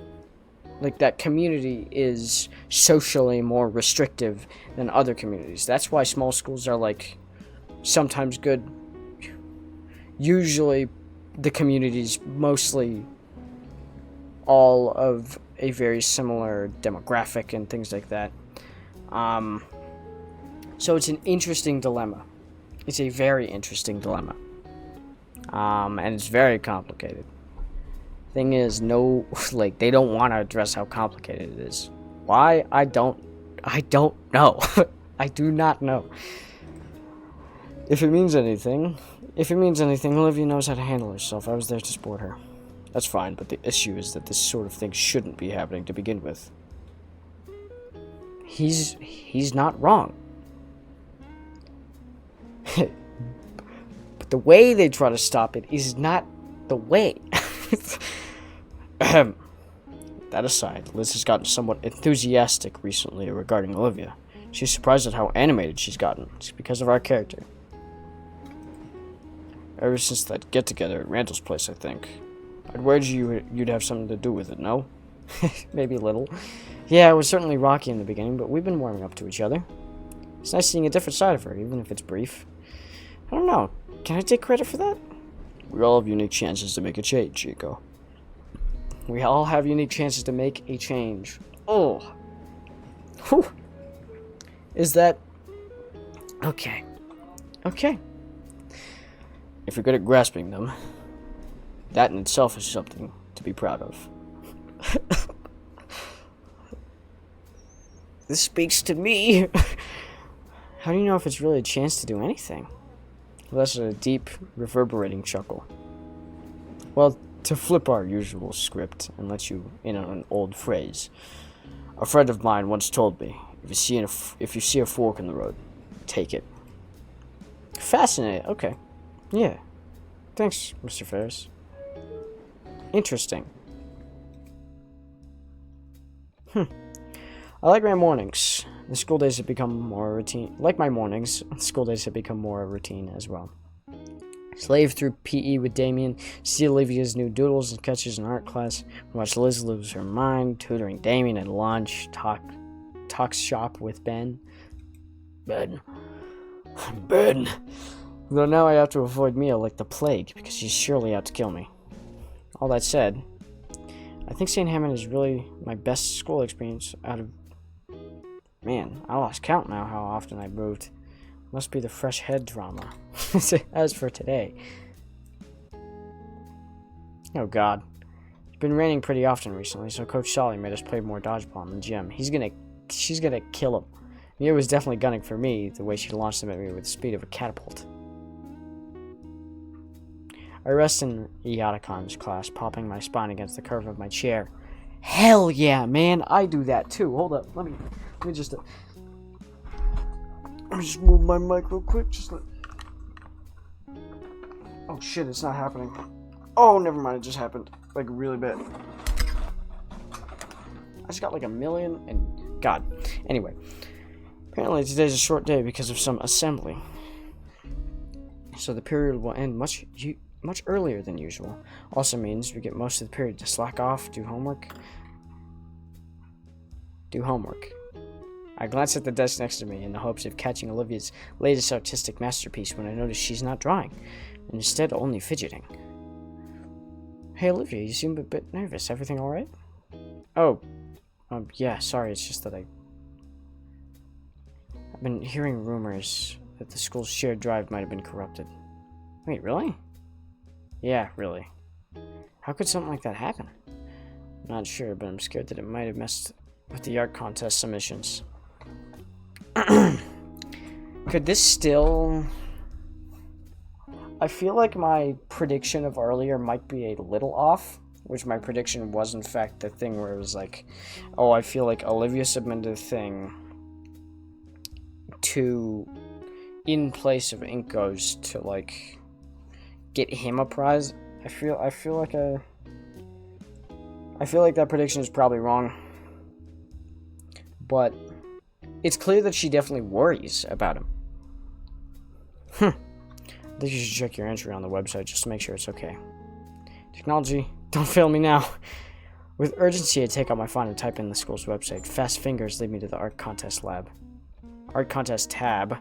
like, that community is socially more restrictive than other communities. That's why small schools are, like, sometimes good. Usually, the community's mostly all of a very similar demographic and things like that. So it's an interesting dilemma. It's a very interesting dilemma. And it's very complicated. Thing is, they don't want to address how complicated it is. Why? I don't know. I do not know. If it means anything, Olivia knows how to handle herself. I was there to support her. That's fine, but the issue is that this sort of thing shouldn't be happening to begin with. He's not wrong. But the way they try to stop it is not the way. That aside, Liz has gotten somewhat enthusiastic recently regarding Olivia. She's surprised at how animated she's gotten. It's because of our character. Ever since that get-together at Randall's place, I think. I'd worried you'd have something to do with it, no? Maybe a little. Yeah, it was certainly rocky in the beginning, but we've been warming up to each other. It's nice seeing a different side of her, even if it's brief. I don't know. Can I take credit for that? We all have unique chances to make a change, Chico. We all have unique chances to make a change. Oh. Whew. Is that... Okay. If you're good at grasping them, That in itself is something to be proud of. This speaks to me. How do you know if it's really a chance to do anything? Well, that's a deep, reverberating chuckle. Well, to flip our usual script and let you in on an old phrase, a friend of mine once told me, if you see a fork in the road, take it. Fascinating. Okay. Yeah. Thanks, Mr. Ferris. Interesting. I like my mornings. The school days have become more routine. Like my mornings, school days have become more routine as well. Slave through PE with Damien, see Olivia's new doodles and sketches in art class, watch Liz lose her mind, tutoring Damien at lunch, talk shop with Ben. Ben. Though now I have to avoid Mia like the plague, because she's surely out to kill me. All that said, I think St. Hammond is really my best school experience out of... Man, I lost count now how often I moved. Must be the fresh head drama. As for today... Oh god. It's been raining pretty often recently, so Coach Solly made us play more dodgeball in the gym. She's gonna kill him. Mia was definitely gunning for me, the way she launched him at me with the speed of a catapult. I rest in Iatacon's class, popping my spine against the curve of my chair. Hell yeah, man, I do that too. Hold up, let me just move my mic real quick. Oh shit, it's not happening. Oh, never mind, it just happened. Like, really bad. I just got like 1 million and... God. Anyway. Apparently today's a short day because of some assembly. So the period will end much earlier than usual. Also means we get most of the period to slack off, do homework. I glance at the desk next to me in the hopes of catching Olivia's latest artistic masterpiece when I notice she's not drawing, and instead only fidgeting. Hey Olivia, you seem a bit nervous. Everything alright? Oh, yeah, sorry, it's just that I've been hearing rumors that the school's shared drive might have been corrupted. Wait, really? Yeah, really. How could something like that happen? I'm not sure, but I'm scared that it might have messed with the art contest submissions. Could this still... I feel like my prediction of earlier might be a little off, which my prediction was in fact the thing where it was like, oh, I feel like Olivia submitted a thing to, in place of Inko's, to like get him a prize. I feel like that prediction is probably wrong, but it's clear that she definitely worries about him. I think you should check your entry on the website just to make sure it's okay. Technology, don't fail me now. With urgency, I take out my phone and type in the school's website. Fast fingers lead me to the art contest lab. Art contest tab.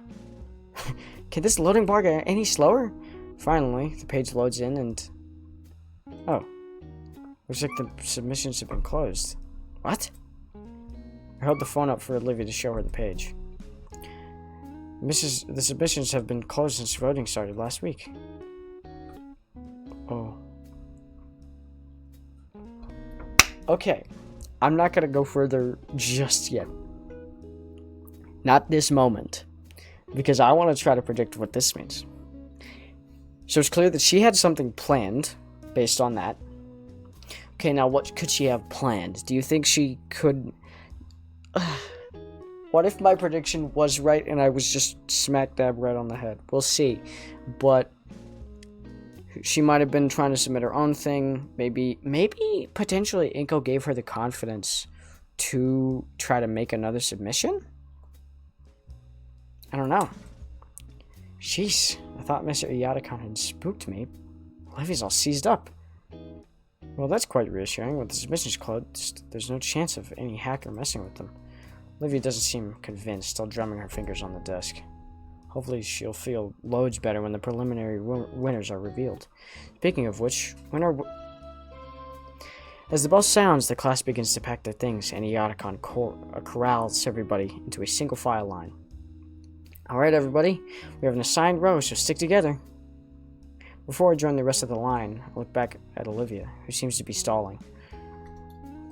Can this loading bar get any slower? Finally, the page loads in and... Oh. Looks like the submissions have been closed. What? I held the phone up for Olivia to show her the page. The submissions have been closed since voting started last week. Oh. Okay. I'm not gonna go further just yet. Not this moment. Because I want to try to predict what this means. So it's clear that she had something planned based on that. Okay, now what could she have planned? Do you think she could... What if my prediction was right and I was just smack dab right on the head? We'll see. But she might have been trying to submit her own thing. Maybe potentially Inko gave her the confidence to try to make another submission? I don't know. Jeez, I thought Mr. Iatacon had spooked me. Olivia's all seized up. Well, that's quite reassuring. With the submissions closed, there's no chance of any hacker messing with them. Olivia doesn't seem convinced, still drumming her fingers on the desk. Hopefully she'll feel loads better when the preliminary winners are revealed. Speaking of which, As the bell sounds, the class begins to pack their things, and Iatacon corrals everybody into a single file line. Alright everybody, we have an assigned row, so stick together. Before I join the rest of the line, I look back at Olivia, who seems to be stalling.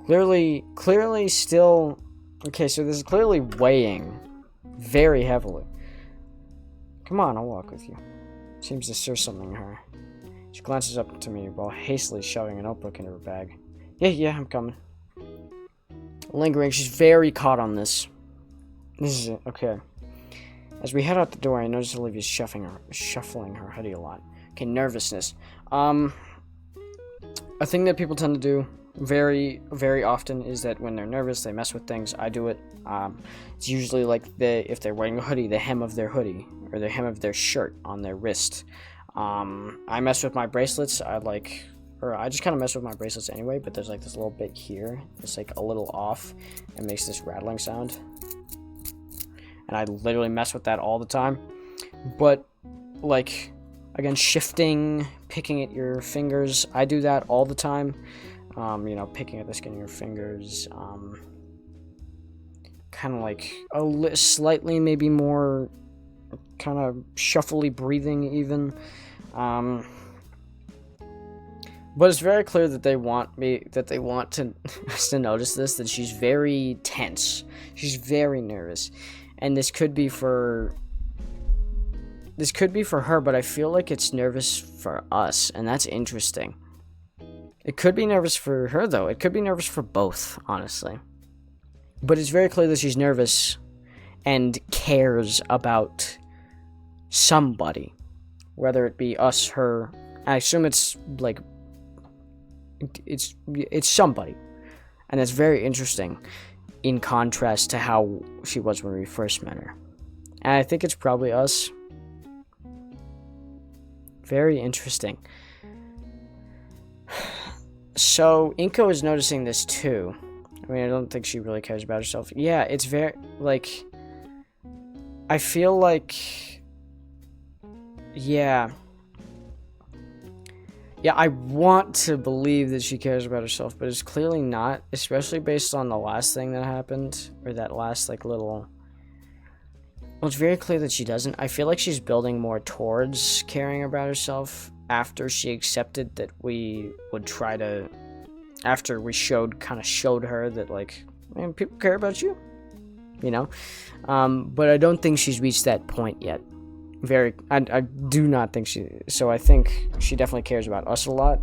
Clearly still... Okay, so this is clearly weighing very heavily. Come on, I'll walk with you. Seems to stir something in her. She glances up to me while hastily shoving a notebook into her bag. Yeah, I'm coming. Lingering, she's very caught on this. This is it, okay. As we head out the door, I notice Olivia's shuffling her hoodie a lot. Okay, nervousness. A thing that people tend to do very, very often is that when they're nervous, they mess with things. I do it. It's usually like if they're wearing a hoodie, the hem of their hoodie or the hem of their shirt on their wrist. I mess with my bracelets. I just kind of mess with my bracelets anyway, but there's like this little bit here. It's like a little off. It makes this rattling sound. And I literally mess with that all the time. But, like, again, shifting, picking at your fingers, I do that all the time. Picking at the skin of your fingers. Kind of like slightly maybe more kind of shuffly breathing even. But it's very clear that they want to to notice this, that she's very tense. She's very nervous. And this could be for her, but I feel like it's nervous for us, and that's interesting. It could be nervous for her, though. It could be nervous for both, honestly. But it's very clear that she's nervous and cares about somebody. Whether it be us, her. I assume it's, like, it's somebody. And that's very interesting in contrast to how she was when we first met her. And I think it's probably us. Very interesting. So, Inko is noticing this too. I mean, I don't think she really cares about herself. Yeah, it's very, like... I feel like... Yeah. Yeah, I want to believe that she cares about herself, but it's clearly not, especially based on the last thing that happened, or that last, like, little... Well, it's very clear that she doesn't. I feel like she's building more towards caring about herself after she accepted that we would try to... After we showed her that, like, man, people care about you, you know? But I don't think she's reached that point yet. I do not think so I think she definitely cares about us a lot,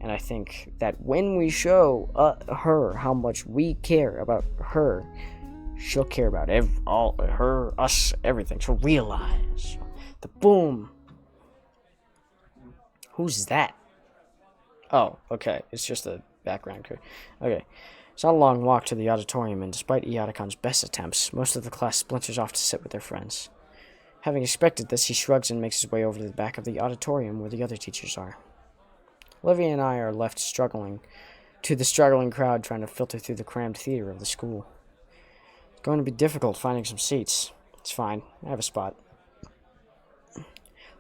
and I think that when we show her how much we care about her, she'll care about us, everything. She'll realize the boom. Who's that? Oh, okay, it's just a background. Okay, it's not a long walk to the auditorium, and despite Eoticon's best attempts, most of the class splinters off to sit with their friends. Having expected this, he shrugs and makes his way over to the back of the auditorium where the other teachers are. Olivia and I are left struggling crowd trying to filter through the crammed theater of the school. It's going to be difficult finding some seats. It's fine. I have a spot.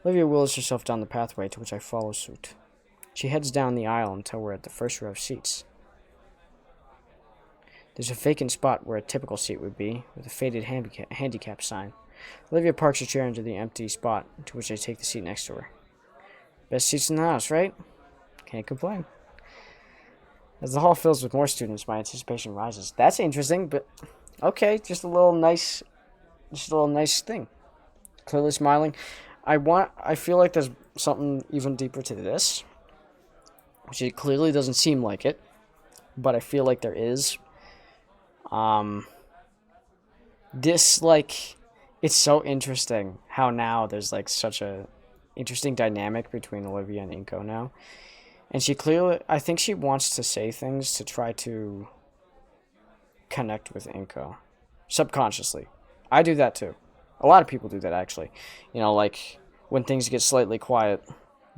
Olivia wheels herself down the pathway, to which I follow suit. She heads down the aisle until we're at the first row of seats. There's a vacant spot where a typical seat would be, with a faded handicap sign. Olivia parks her chair into the empty spot, to which I take the seat next to her. Best seats in the house, right? Can't complain. As the hall fills with more students, my anticipation rises. That's interesting, but okay, just a little nice thing. Clearly smiling. I feel like there's something even deeper to this, which it clearly doesn't seem like it, but I feel like there is. It's so interesting how now there's like such a interesting dynamic between Olivia and Inko now. And I think she wants to say things to try to connect with Inko. Subconsciously. I do that too. A lot of people do that actually. You know, like when things get slightly quiet,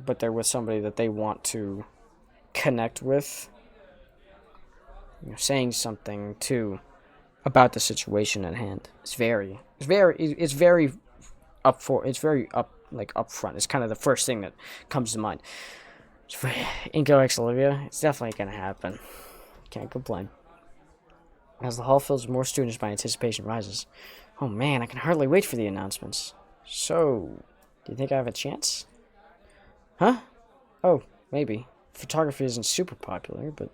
but they're with somebody that they want to connect with. You know, saying something too about the situation at hand. It's very upfront. It's kind of the first thing that comes to mind. Inko X Olivia, it's definitely gonna happen. Can't complain. As the hall fills with more students, my anticipation rises. Oh man, I can hardly wait for the announcements. So, do you think I have a chance? Huh? Oh, maybe. Photography isn't super popular, but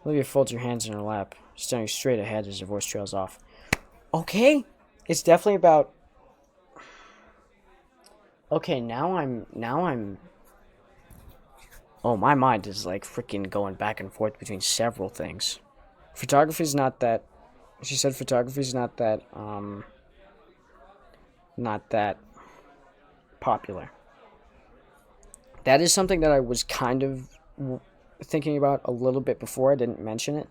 Olivia folds her hands in her lap, staring straight ahead as her voice trails off. Okay, it's definitely about... Okay, now I'm... Oh, my mind is like freaking going back and forth between several things. Photography's not that... She said photography's not that popular. That is something that I was kind of thinking about a little bit before. I didn't mention it.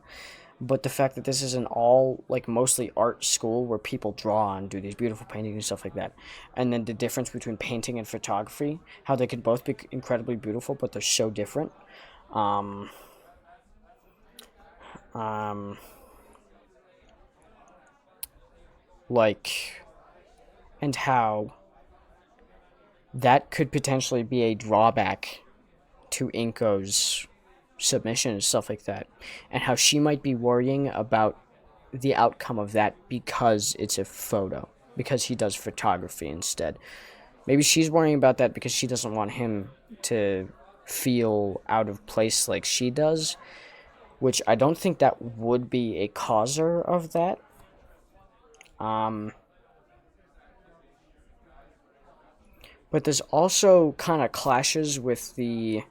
But the fact that this is an all, like, mostly art school where people draw and do these beautiful paintings and stuff like that. And then the difference between painting and photography, how they could both be incredibly beautiful, but they're so different. Like, and how that could potentially be a drawback to Inko's submission and stuff like that, and how she might be worrying about the outcome of that because it's a photo, because he does photography instead. Maybe she's worrying about that because she doesn't want him to feel out of place like she does, which I don't think that would be a causer of that. But there's also kind of clashes with the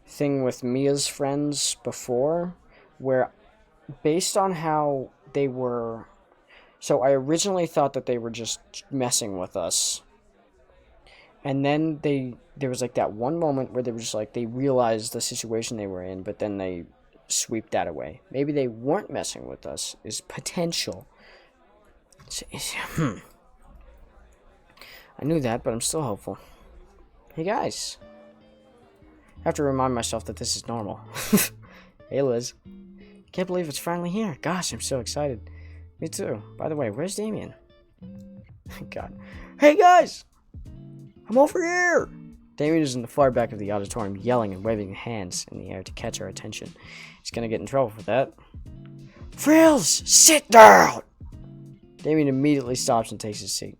thing with Mia's friends before, where based on how they were... So I originally thought that they were just messing with us. And then there was like that one moment where they were just like, they realized the situation they were in, but then they sweep that away. Maybe they weren't messing with us, is potential. I knew that, but I'm still hopeful. Hey guys. I have to remind myself that this is normal. Hey Liz. Can't believe it's finally here. Gosh, I'm so excited. Me too. By the way, where's Damien? God. Hey guys! I'm over here! Damien is in the far back of the auditorium, yelling and waving hands in the air to catch our attention. He's gonna get in trouble for that. Frills! Sit down! Damien immediately stops and takes his seat.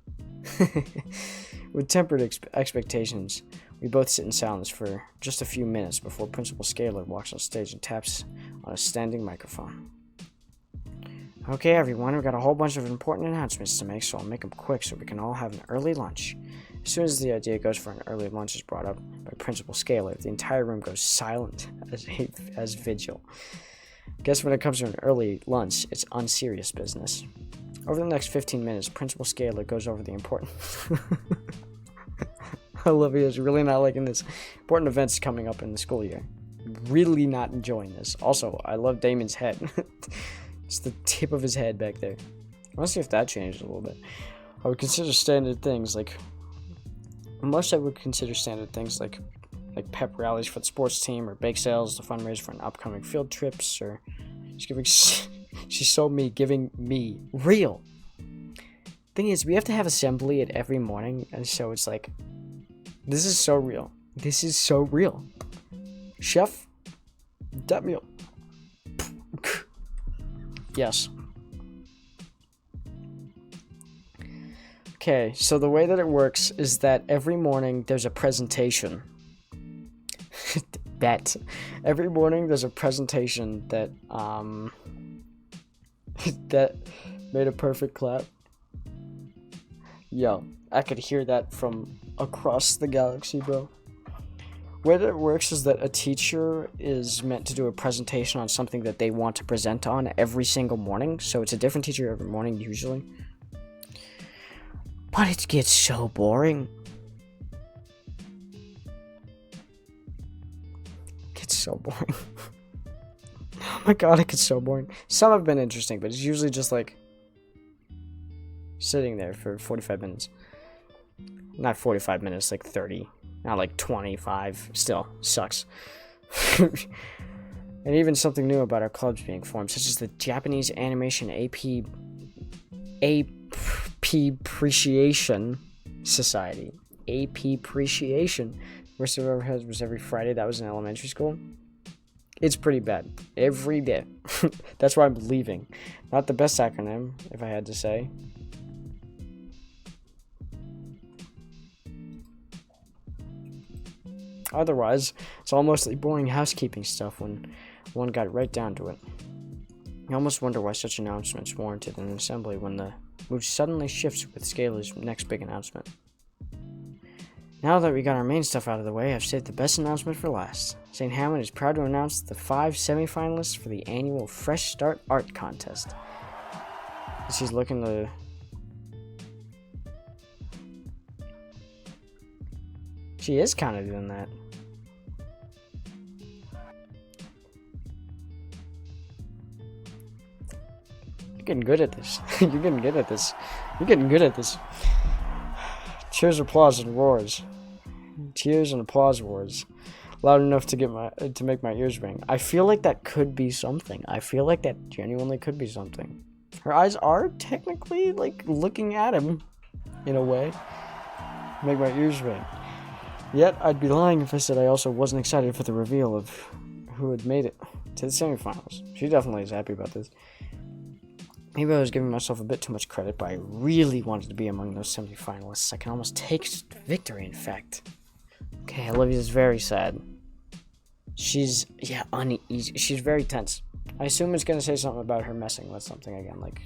With tempered expectations, we both sit in silence for just a few minutes before Principal Scaler walks on stage and taps on a standing microphone. Okay, everyone, we've got a whole bunch of important announcements to make, so I'll make them quick so we can all have an early lunch. As soon as the idea goes for an early lunch is brought up by Principal Scaler, the entire room goes silent as vigil. Guess when it comes to an early lunch, it's unserious business. Over the next 15 minutes, Principal Scaler goes over the important... Olivia's really not liking this. Important events coming up in the school year. Really not enjoying this. Also, I love Damon's head. It's the tip of his head back there. I want to see if that changed a little bit. I would consider standard things like... Most I would consider standard things like pep rallies for the sports team, or bake sales to fundraise for an upcoming field trips, or she's giving... She sold me giving me real. Thing is, we have to have assembly at every morning, and so it's like, this is so real. This is so real. Chef, that meal. Yes. Okay, so the way that it works is that every morning there's a presentation. Every morning there's a presentation that, that made a perfect clap. Yo, I could hear that from across the galaxy, bro. The way that it works is that a teacher is meant to do a presentation on something that they want to present on every single morning. So it's a different teacher every morning, usually. But it gets so boring. It gets so boring. Oh my god, it gets so boring. Some have been interesting, but it's usually just like sitting there for 45 minutes. Not 45 minutes, like 30. Not like 25. Still, sucks. And even something new about our clubs being formed, such as the Japanese Animation Appreciation Society. AP Appreciation. Worst I've ever had was every Friday. That was in elementary school. It's pretty bad. Every day. That's why I'm leaving. Not the best acronym, if I had to say. Otherwise, it's all mostly boring housekeeping stuff when one got right down to it. I almost wonder why such announcements warranted an assembly when the mood suddenly shifts with Scalar's next big announcement. Now that we got our main stuff out of the way, I've saved the best announcement for last. St. Hammond is proud to announce the 5 semifinalists for the annual Fresh Start Art Contest. She's looking to... She is kind of doing that. You're getting good at this. You're getting good at this. You're getting good at this. Cheers, applause, and roars. Cheers and applause roars. Loud enough to make my ears ring. I feel like that could be something. I feel like that genuinely could be something. Her eyes are technically like looking at him in a way. Make my ears ring. Yet I'd be lying if I said I also wasn't excited for the reveal of who had made it to the semifinals. She definitely is happy about this. Maybe I was giving myself a bit too much credit, but I really wanted to be among those semifinalists. I can almost taste victory, in fact. Okay, Olivia's very sad. She's, uneasy. She's very tense. I assume it's gonna say something about her messing with something again. Like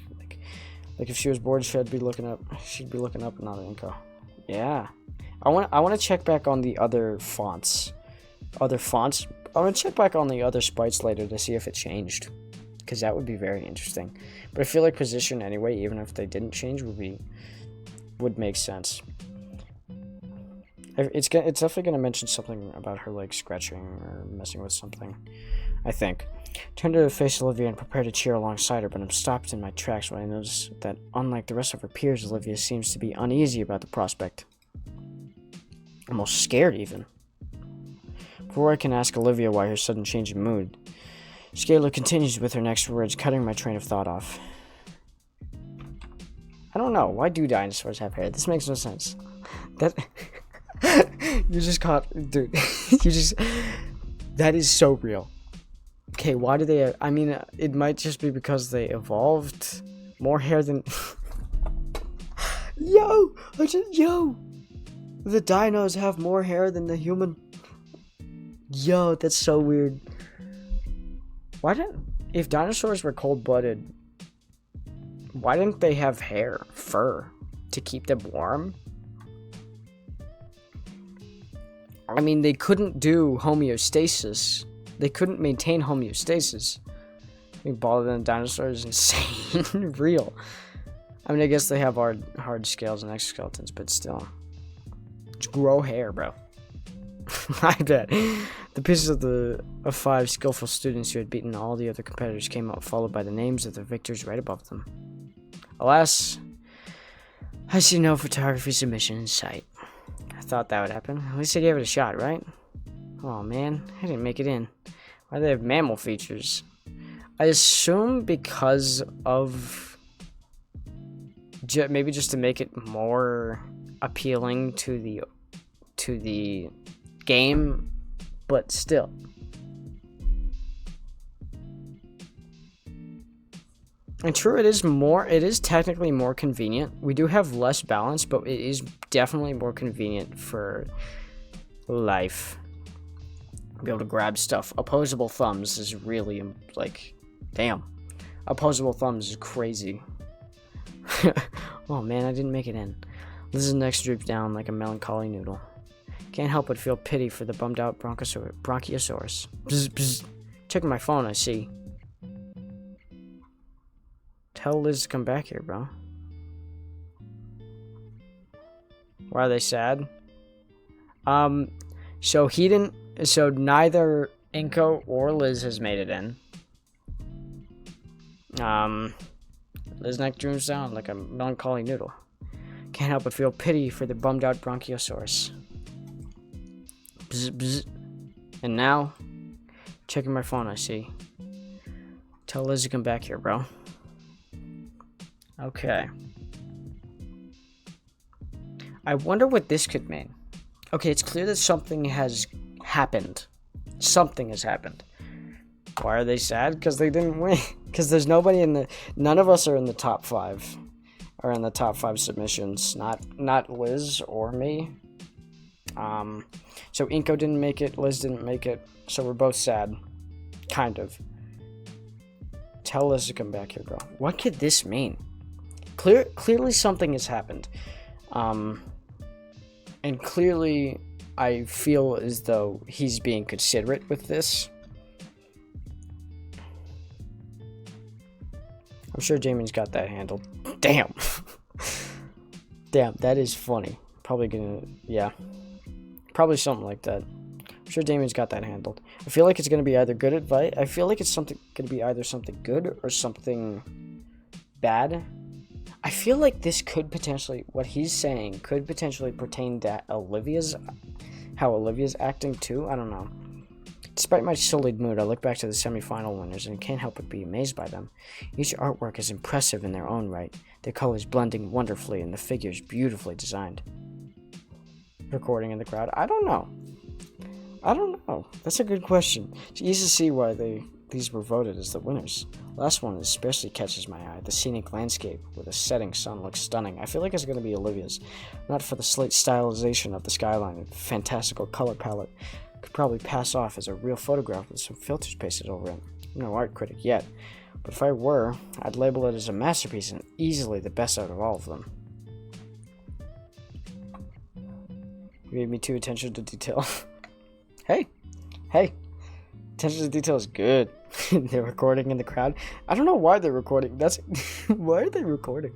if she was bored, she'd be looking up another Inko. Yeah. I want to check back on the other fonts. I want to check back on the other sprites later to see if it changed, because that would be very interesting. But I feel like position anyway, even if they didn't change, would make sense. It's definitely gonna mention something about her like scratching or messing with something, I think. Turn to the face of Olivia and prepare to cheer alongside her, but I'm stopped in my tracks when I notice that, unlike the rest of her peers, Olivia seems to be uneasy about the prospect. Almost scared, even. Before I can ask Olivia why her sudden change in mood, Scalar continues with her next words, cutting my train of thought off. I don't know. Why do dinosaurs have hair? This makes no sense. That... You just caught... Dude. That is so real. Okay, why do they... I mean, it might just be because they evolved more hair than... Yo! The dinos have more hair than the human. Yo, that's so weird. If dinosaurs were cold-blooded, why didn't they have fur, to keep them warm? I mean, they couldn't do homeostasis. They couldn't maintain homeostasis. Being baldder than dinosaurs is insane. Real. I mean, I guess they have hard scales and exoskeletons, but still. Just grow hair, bro. I bet. The pieces of 5 skillful students who had beaten all the other competitors came out, followed by the names of the victors right above them. Alas, I see no photography submission in sight. I thought that would happen. At least I gave it a shot, right? Oh man, I didn't make it in. Why do they have mammal features? I assume because of... maybe just to make it more appealing to the game, but still. And true, it is technically more convenient. We do have less balance, but it is definitely more convenient for life. Be able to grab stuff. Opposable thumbs is really, like, damn. Opposable thumbs is crazy. Oh man, I didn't make it in. Liz's neck droops down like a melancholy noodle. Can't help but feel pity for the bummed out Bronchiosaurus. Bzz, bzz. Checking my phone, I see. Tell Liz to come back here, bro. Why are they sad? So neither Inko or Liz has made it in. Liz neck droops down like a melancholy noodle. Can't help but feel pity for the bummed out Bronchiosaurus. Bzz, bzz. And now, checking my phone, I see. Tell Liz to come back here, bro. Okay. I wonder what this could mean. Okay, it's clear that something has happened. Something has happened. Why are they sad? Because they didn't win. Because there's nobody none of us are in the top 5. Or in the top 5 submissions. Not Liz or me. So Inko didn't make it, Liz didn't make it, so we're both sad. Kind of. Tell Liz to come back here, girl. What could this mean? Clearly something has happened. And clearly I feel as though he's being considerate with this. I'm sure Jamien's got that handled. Damn. Damn, that is funny. Probably gonna, yeah. Probably something like that. I'm sure Damien's got that handled. I feel like it's gonna be either good advice. I feel like it's gonna be either something good or something bad. I feel like this could potentially, what he's saying could potentially pertain to how Olivia's acting too. I don't know. Despite my sullied mood, I look back to the semi-final winners and can't help but be amazed by them. Each artwork is impressive in their own right, their colors blending wonderfully and the figures beautifully designed. Recording in the crowd? I don't know. That's a good question. It's easy to see why these were voted as the winners. Last one especially catches my eye. The scenic landscape with a setting sun looks stunning. I feel like it's going to be Olivia's. Not for the slate stylization of the skyline and fantastical color palette. Could probably pass off as a real photograph with some filters pasted over it. I'm no art critic yet, but if I were, I'd label it as a masterpiece and easily the best out of all of them. You gave me too attention to detail. Hey, attention to detail is good. They're recording in the crowd. I don't know why they're recording. Why are they recording?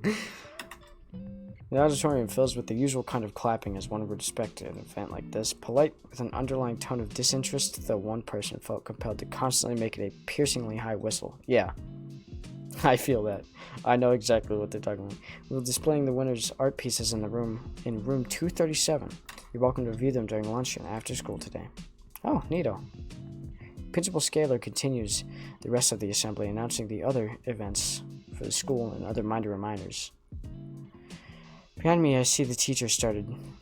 The auditorium fills with the usual kind of clapping as one would expect at an event like this. Polite with an underlying tone of disinterest, though one person felt compelled to constantly make it a piercingly high whistle. Yeah, I feel that. I know exactly what they're talking about. We're displaying the winners' art pieces in room 237. You're welcome to view them during lunch and after school today. Oh, neato. Principal Scaler continues the rest of the assembly, announcing the other events for the school and other minor reminders. Behind me, I see the teachers start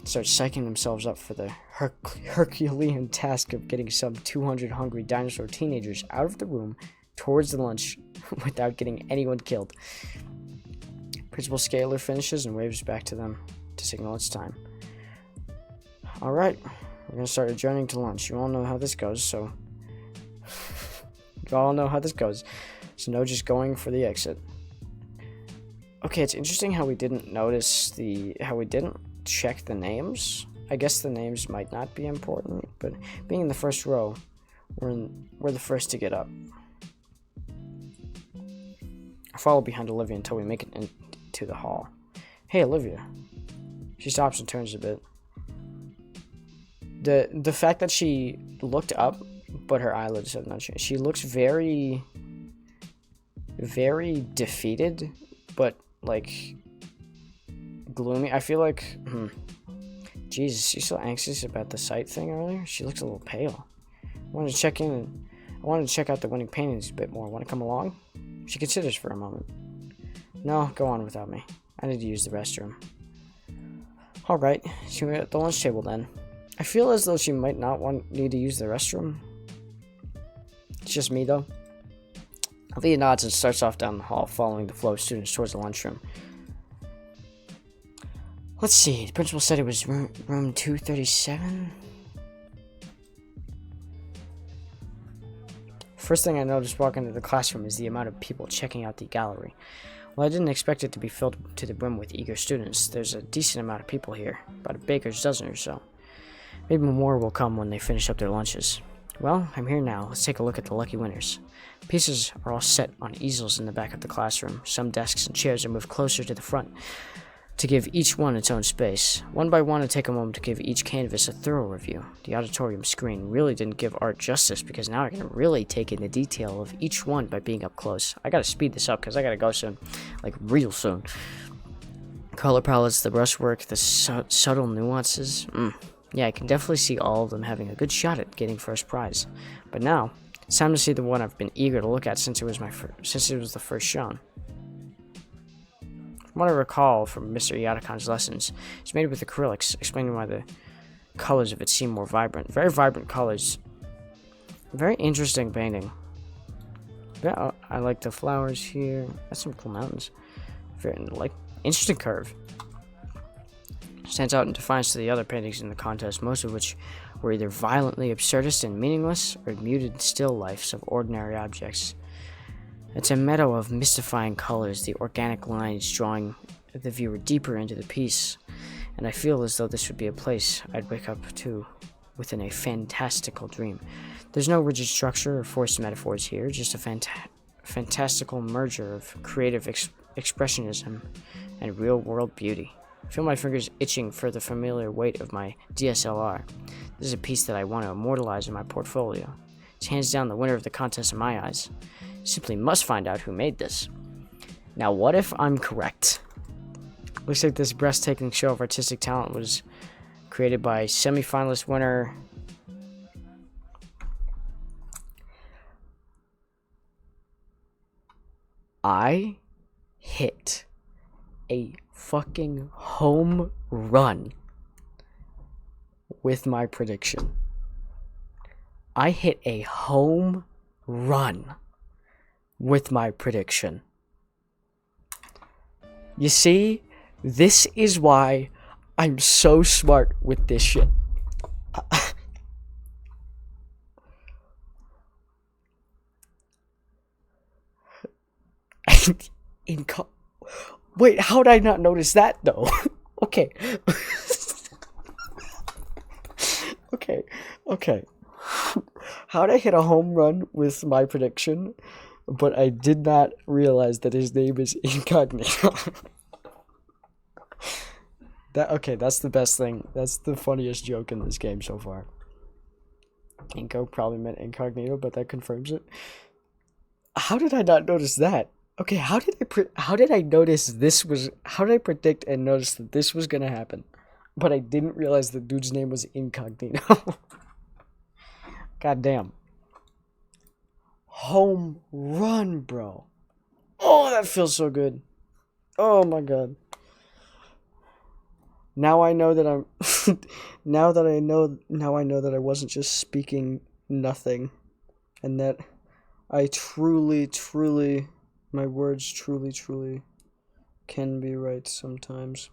psyching themselves up for the Herculean task of getting some 200 hungry dinosaur teenagers out of the room towards the lunch without getting anyone killed. Principal Scaler finishes and waves back to them to signal it's time. Alright, we're going to start adjourning to lunch. You all know how this goes, so no just going for the exit. Okay, it's interesting how we didn't check the names. I guess the names might not be important, but being in the first row, we're the first to get up. I follow behind Olivia until we make it into the hall. Hey, Olivia. She stops and turns a bit. The fact that she looked up, but her eyelids have not changed. She looks very, very defeated, but like gloomy. I feel like, Jesus, she's so anxious about the sight thing earlier. She looks a little pale. I wanted to check out the winning paintings a bit more. Want to come along? She considers for a moment. No, go on without me. I need to use the restroom. Alright, so we're at the lunch table then. I feel as though she might not need to use the restroom. It's just me though. Leah nods and starts off down the hall, following the flow of students towards the lunchroom. Let's see, the principal said it was room 237? First thing I noticed walking into the classroom is the amount of people checking out the gallery. Well, I didn't expect it to be filled to the brim with eager students. There's a decent amount of people here, about a baker's dozen or so. Maybe more will come when they finish up their lunches. Well, I'm here now. Let's take a look at the lucky winners. Pieces are all set on easels in the back of the classroom. Some desks and chairs are moved closer to the front to give each one its own space. One by one, I take a moment to give each canvas a thorough review. The auditorium screen really didn't give art justice because now I can really take in the detail of each one by being up close. I gotta speed this up because I gotta go soon. Like, real soon. Color palettes, the brushwork, the subtle nuances. Yeah, I can definitely see all of them having a good shot at getting first prize. But now, it's time to see the one I've been eager to look at since it was the first shown. From what I recall from Mr. Yatakan's lessons, it's made with acrylics, explaining why the colors of it seem more vibrant. Very vibrant colors. Very interesting painting. Yeah, I like the flowers here. That's some cool mountains. Very, like, interesting curve. Stands out in defiance to the other paintings in the contest, most of which were either violently absurdist and meaningless, or muted still lifes of ordinary objects. It's a meadow of mystifying colors, the organic lines drawing the viewer deeper into the piece, and I feel as though this would be a place I'd wake up to within a fantastical dream. There's no rigid structure or forced metaphors here, just a fantastical merger of creative expressionism and real-world beauty. I feel my fingers itching for the familiar weight of my DSLR. This is a piece that I want to immortalize in my portfolio. It's hands down the winner of the contest in my eyes. Simply must find out who made this. Now, what if I'm correct? Looks like this breathtaking show of artistic talent was created by semi-finalist winner I hit a fucking home run with my prediction. I hit a home run with my prediction. You see, this is why I'm so smart with this shit. Wait, how did I not notice that though? Okay. Okay. How did I hit a home run with my prediction, but I did not realize that his name is Incognito? That's the best thing. That's the funniest joke in this game so far. Inco probably meant Incognito, but that confirms it. How did I not notice that? Okay, how did I notice this was... How did I predict and notice that this was gonna happen? But I didn't realize the dude's name was Incognito. God damn. Home run, bro. Oh, that feels so good. Oh my god. Now I know that I'm... now I know that I wasn't just speaking nothing. And that I truly... My words truly can be right sometimes.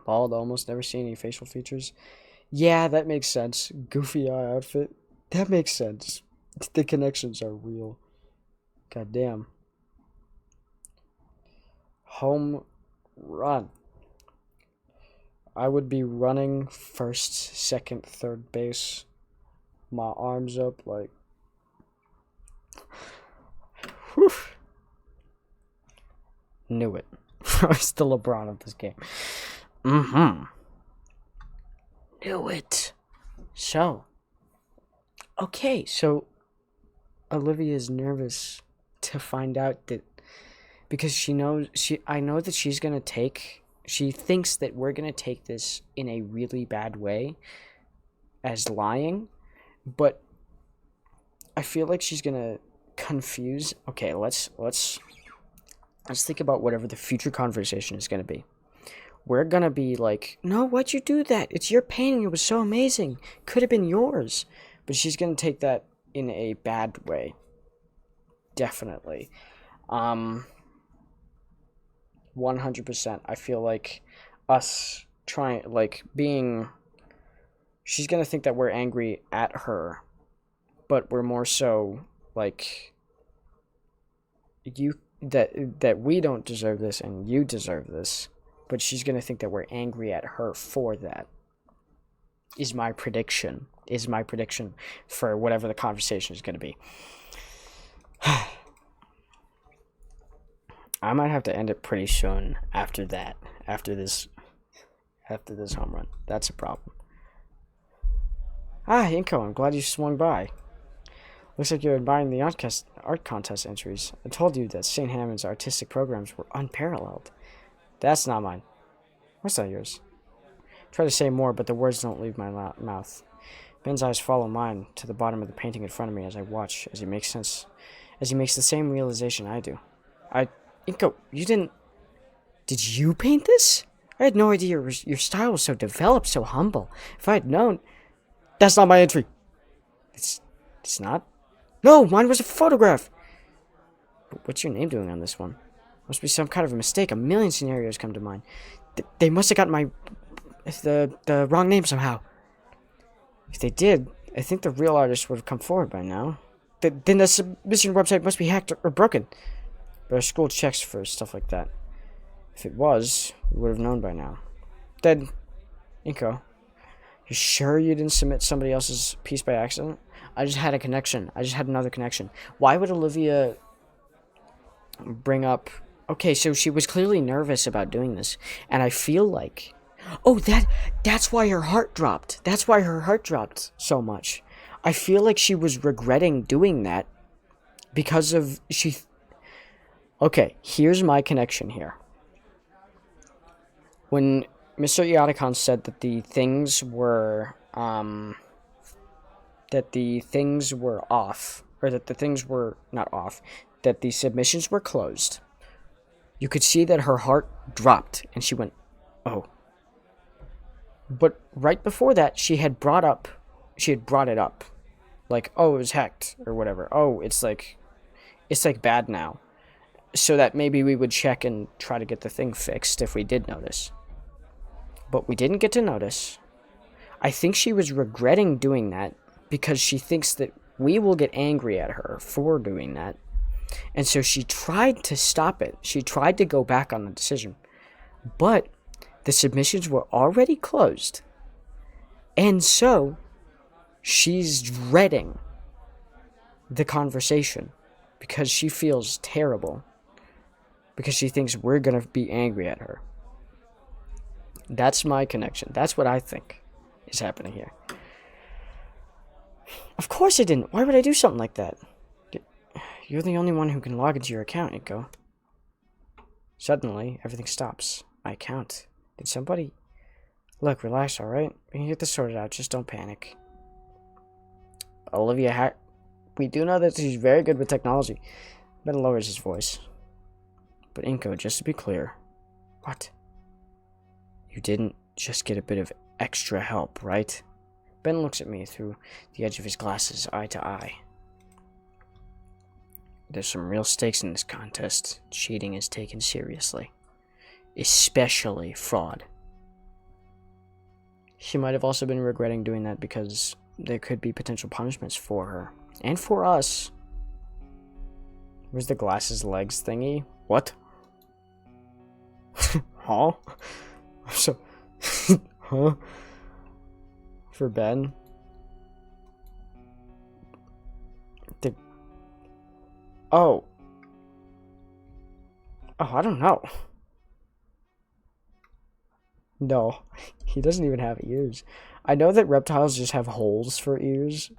Bald, almost never see any facial features. Yeah, that makes sense. Goofy eye outfit. That makes sense. The connections are real. God damn. Home run. I would be running first, second, third base. My arms up like... Whew. Knew it. I was the LeBron of this game. Knew it. So. Okay, so Olivia's nervous to find out that... Because I know that she's gonna take... She thinks that we're gonna take this in a really bad way as lying, but I feel like she's gonna confuse. Okay, let's think about whatever the future conversation is gonna be. We're gonna be like, no, why'd you do that? It's your painting. It was so amazing. Could have been yours. But she's gonna take that in a bad way. Definitely. 100%. I feel like us trying, like, being... She's gonna think that we're angry at her, but we're more so, like, that we don't deserve this and you deserve this, but she's gonna think that we're angry at her for that. Is my prediction for whatever the conversation is gonna be. I might have to end it pretty soon after that. After this home run. That's a problem. Ah, Inko, I'm glad you swung by. Looks like you're admiring the art contest entries. I told you that St. Hammond's artistic programs were unparalleled. That's not mine. What's that yours? Try to say more, but the words don't leave my mouth. Ben's eyes follow mine to the bottom of the painting in front of me as I watch, as he makes the same realization I do. Inko, you didn't... Did you paint this? I had no idea your style was so developed, so humble. If I had known... That's not my entry. It's not? No, mine was a photograph. But what's your name doing on this one? Must be some kind of a mistake. A million scenarios come to mind. They must have gotten the wrong name somehow. If they did, I think the real artist would have come forward by now. Then the submission website must be hacked or broken. But our school checks for stuff like that. If it was, we would have known by now. Then, Inko, you sure you didn't submit somebody else's piece by accident? I just had a connection. I just had another connection. Why would Olivia bring up... Okay, so she was clearly nervous about doing this. And I feel like... Oh, that's why her heart dropped. That's why her heart dropped so much. I feel like she was regretting doing that because of... Okay, here's my connection here. When Mr. Iadicon said that the things were... that the things were off, or that the things were not off, that the submissions were closed, you could see that her heart dropped, and she went, oh. But right before that, she had brought it up, like, oh, it was hacked, or whatever. Oh, it's like bad now, so that maybe we would check and try to get the thing fixed if we did notice. But we didn't get to notice. I think she was regretting doing that, because she thinks that we will get angry at her for doing that. And so she tried to stop it. She tried to go back on the decision. But the submissions were already closed. And so she's dreading the conversation because she feels terrible. Because she thinks we're going to be angry at her. That's my connection. That's what I think is happening here. Of course I didn't. Why would I do something like that? You're the only one who can log into your account, Inko. Suddenly, everything stops. My account. Did somebody... Look, relax, alright? We can get this sorted out. Just don't panic. Olivia We do know that she's very good with technology. Ben lowers his voice. But Inko, just to be clear... What? You didn't just get a bit of extra help, right? Ben looks at me through the edge of his glasses, eye to eye. There's some real stakes in this contest. Cheating is taken seriously. Especially fraud. She might have also been regretting doing that because there could be potential punishments for her. And for us. Where's the glasses legs thingy? What? Huh? So... huh? For Ben? Oh. Oh, I don't know. No. He doesn't even have ears. I know that reptiles just have holes for ears.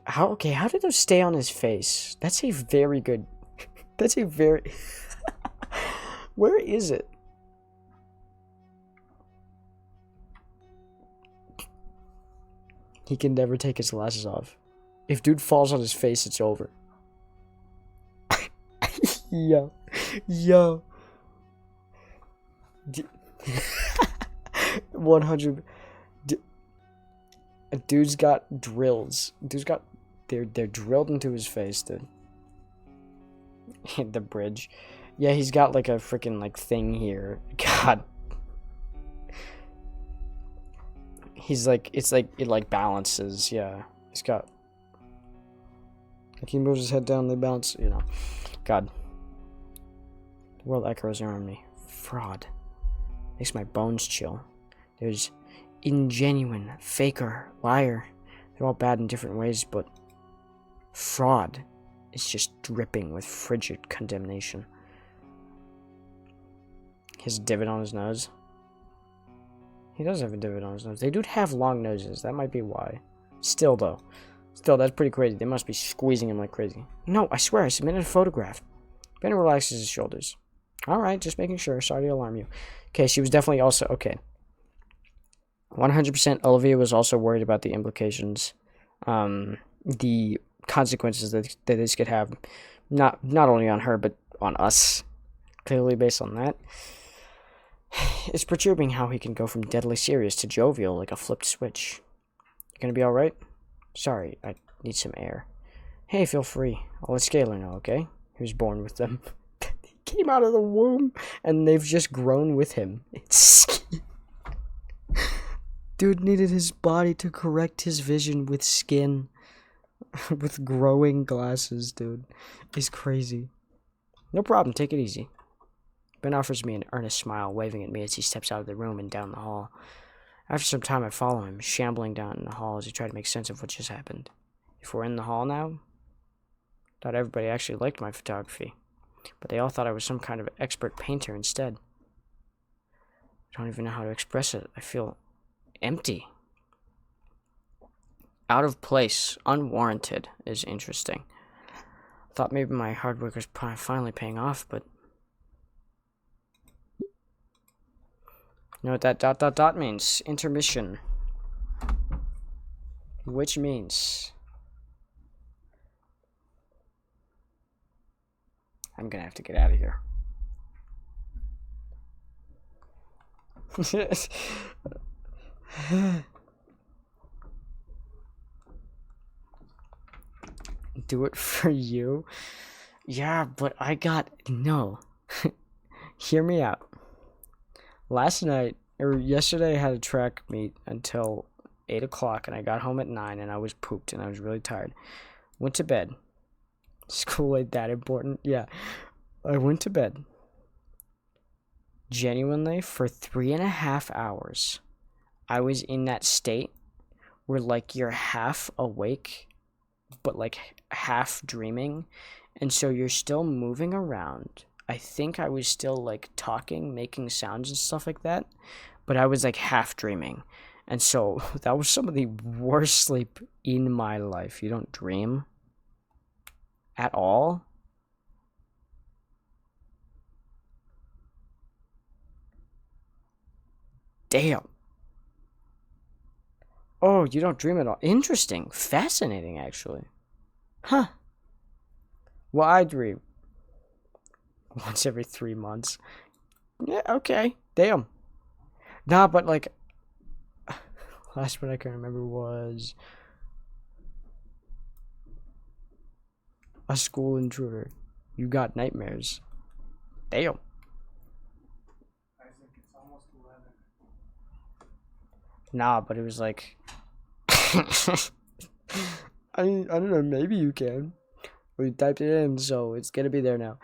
How did those stay on his face? That's a very good... That's a very... Where is it? He can never take his glasses off. If dude falls on his face, it's over. Yo. 100. Dude's got drills. They're drilled into his face, dude. The bridge. Yeah, he's got like a freaking like thing here. God. He's like, it's like, it like balances, yeah. He's got, like he moves his head down, they balance, you know. God. The world echoes around me. Fraud. Makes my bones chill. There's ingenuine, faker, liar. They're all bad in different ways, but fraud is just dripping with frigid condemnation. He has a divot on his nose. He does have a divot on his nose. They do have long noses. That might be why. Still, though. That's pretty crazy. They must be squeezing him like crazy. No, I swear, I submitted a photograph. Ben relaxes his shoulders. Alright, just making sure. Sorry to alarm you. Okay, she was definitely also... Okay. 100% Olivia was also worried about the implications. The consequences that this could have. Not only on her, but on us. Clearly based on that. It's perturbing how he can go from deadly serious to jovial like a flipped switch. You gonna be alright? Sorry, I need some air. Hey, feel free. I'll let Scalar know, okay? He was born with them. He came out of the womb, and they've just grown with him. It's... Dude needed his body to correct his vision with skin. With growing glasses, dude. He's crazy. No problem, take it easy. Ben offers me an earnest smile, waving at me as he steps out of the room and down the hall. After some time, I follow him, shambling down the hall as he tries to make sense of what just happened. If we're in the hall now? Thought everybody actually liked my photography, but they all thought I was some kind of expert painter instead. I don't even know how to express it. I feel empty. Out of place, unwarranted is interesting. Thought maybe my hard work was finally paying off, but you know what that ... means? Intermission. Which means I'm gonna have to get out of here. Do it for you? Yeah, but no. Hear me out. Yesterday I had a track meet until 8 o'clock and I got home at 9 and I was pooped and I was really tired. Went to bed. School ain't that important? Yeah. I went to bed. Genuinely, for 3.5 hours, I was in that state where, like, you're half awake, but, like, half dreaming, and so you're still moving around. I think I was still, like, talking, making sounds and stuff like that, but I was, like, half dreaming, and so that was some of the worst sleep in my life. You don't dream at all? Damn. Oh, you don't dream at all. Interesting. Fascinating, actually. Huh. Well, I dream once every 3 months. Yeah, okay. Damn. Nah, but, like, last one I can remember was a school intruder. You got nightmares. Damn. Nah, but it was like I don't know, maybe you can. We typed it in, so it's gonna be there now.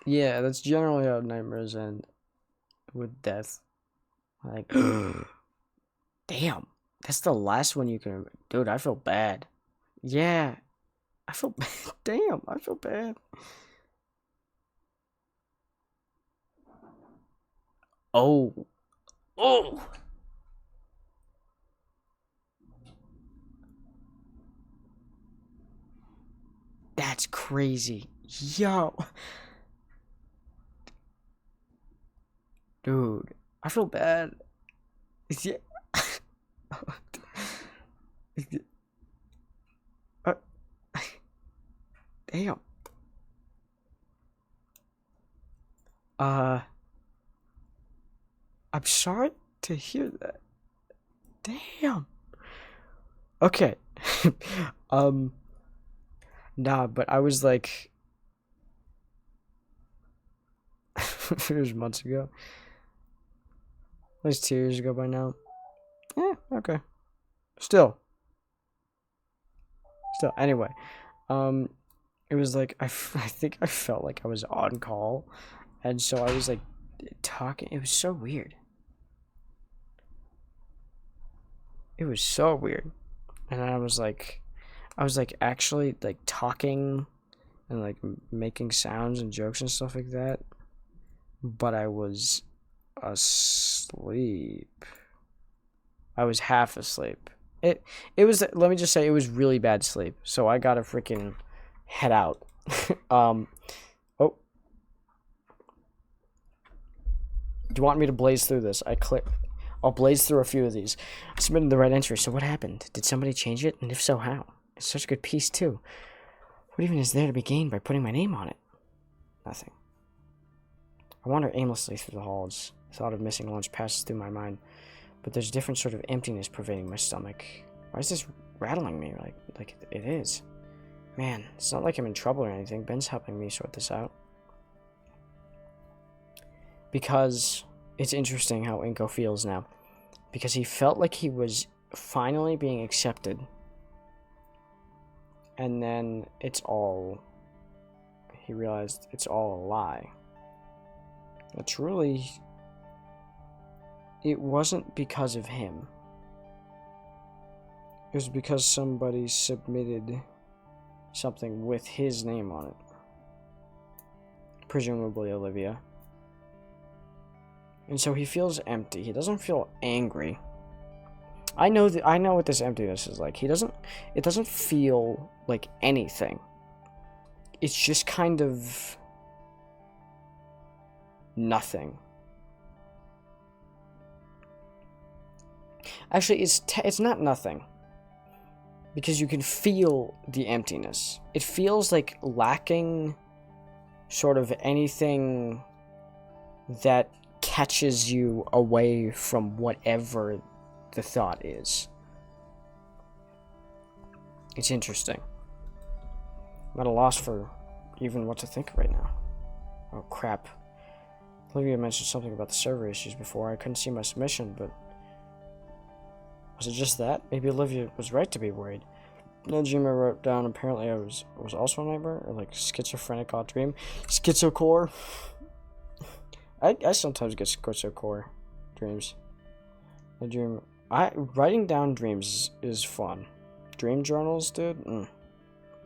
Yeah, that's generally how nightmares end, with death. Like, damn, that's the last one you can. Dude, I feel bad. Yeah, I feel bad. Damn, I feel bad. Oh, oh. That's crazy. Yo. Dude, I feel bad. Yeah. uh, damn. I'm sorry to hear that. Damn. Okay. Nah, but I was like it was months ago. At least 2 years ago by now. Yeah, okay. Still. Anyway, it was like I think I felt like I was on call, and so I was like talking. It was so weird. It was so weird, and I was like actually like talking, and like making sounds and jokes and stuff like that, but I was asleep. I was half asleep. It was, let me just say, it was really bad sleep. So I gotta freaking head out. Oh. Do you want me to blaze through this? I'll blaze through a few of these. I submitted the right entry, so what happened? Did somebody change it? And if so, how? It's such a good piece, too. What even is there to be gained by putting my name on it? Nothing. I wander aimlessly through the halls. The thought of missing lunch passes through my mind, but there's a different sort of emptiness pervading my stomach. Why is this rattling me like it is? Man, it's not like I'm in trouble or anything. Ben's helping me sort this out. because it's interesting how Inko feels now. Because he felt like he was finally being accepted. And then he realized it's all a lie. But truly, it wasn't because of him. It was because somebody submitted something with his name on it. Presumably Olivia. And so he feels empty. He doesn't feel angry. I know what this emptiness is like. It doesn't feel like anything. It's just kind of nothing. Actually, it's not nothing. Because you can feel the emptiness. It feels like lacking sort of anything that catches you away from whatever the thought is. It's interesting. I'm at a loss for even what to think right now. Oh crap. Olivia mentioned something about the server issues before. I couldn't see my submission, but was it just that? Maybe Olivia was right to be worried. No dream I wrote down. Apparently I was also a nightmare, or like schizophrenic odd dream. Schizocore. I sometimes get schizocore dreams. Writing down dreams is fun. Dream journals, dude.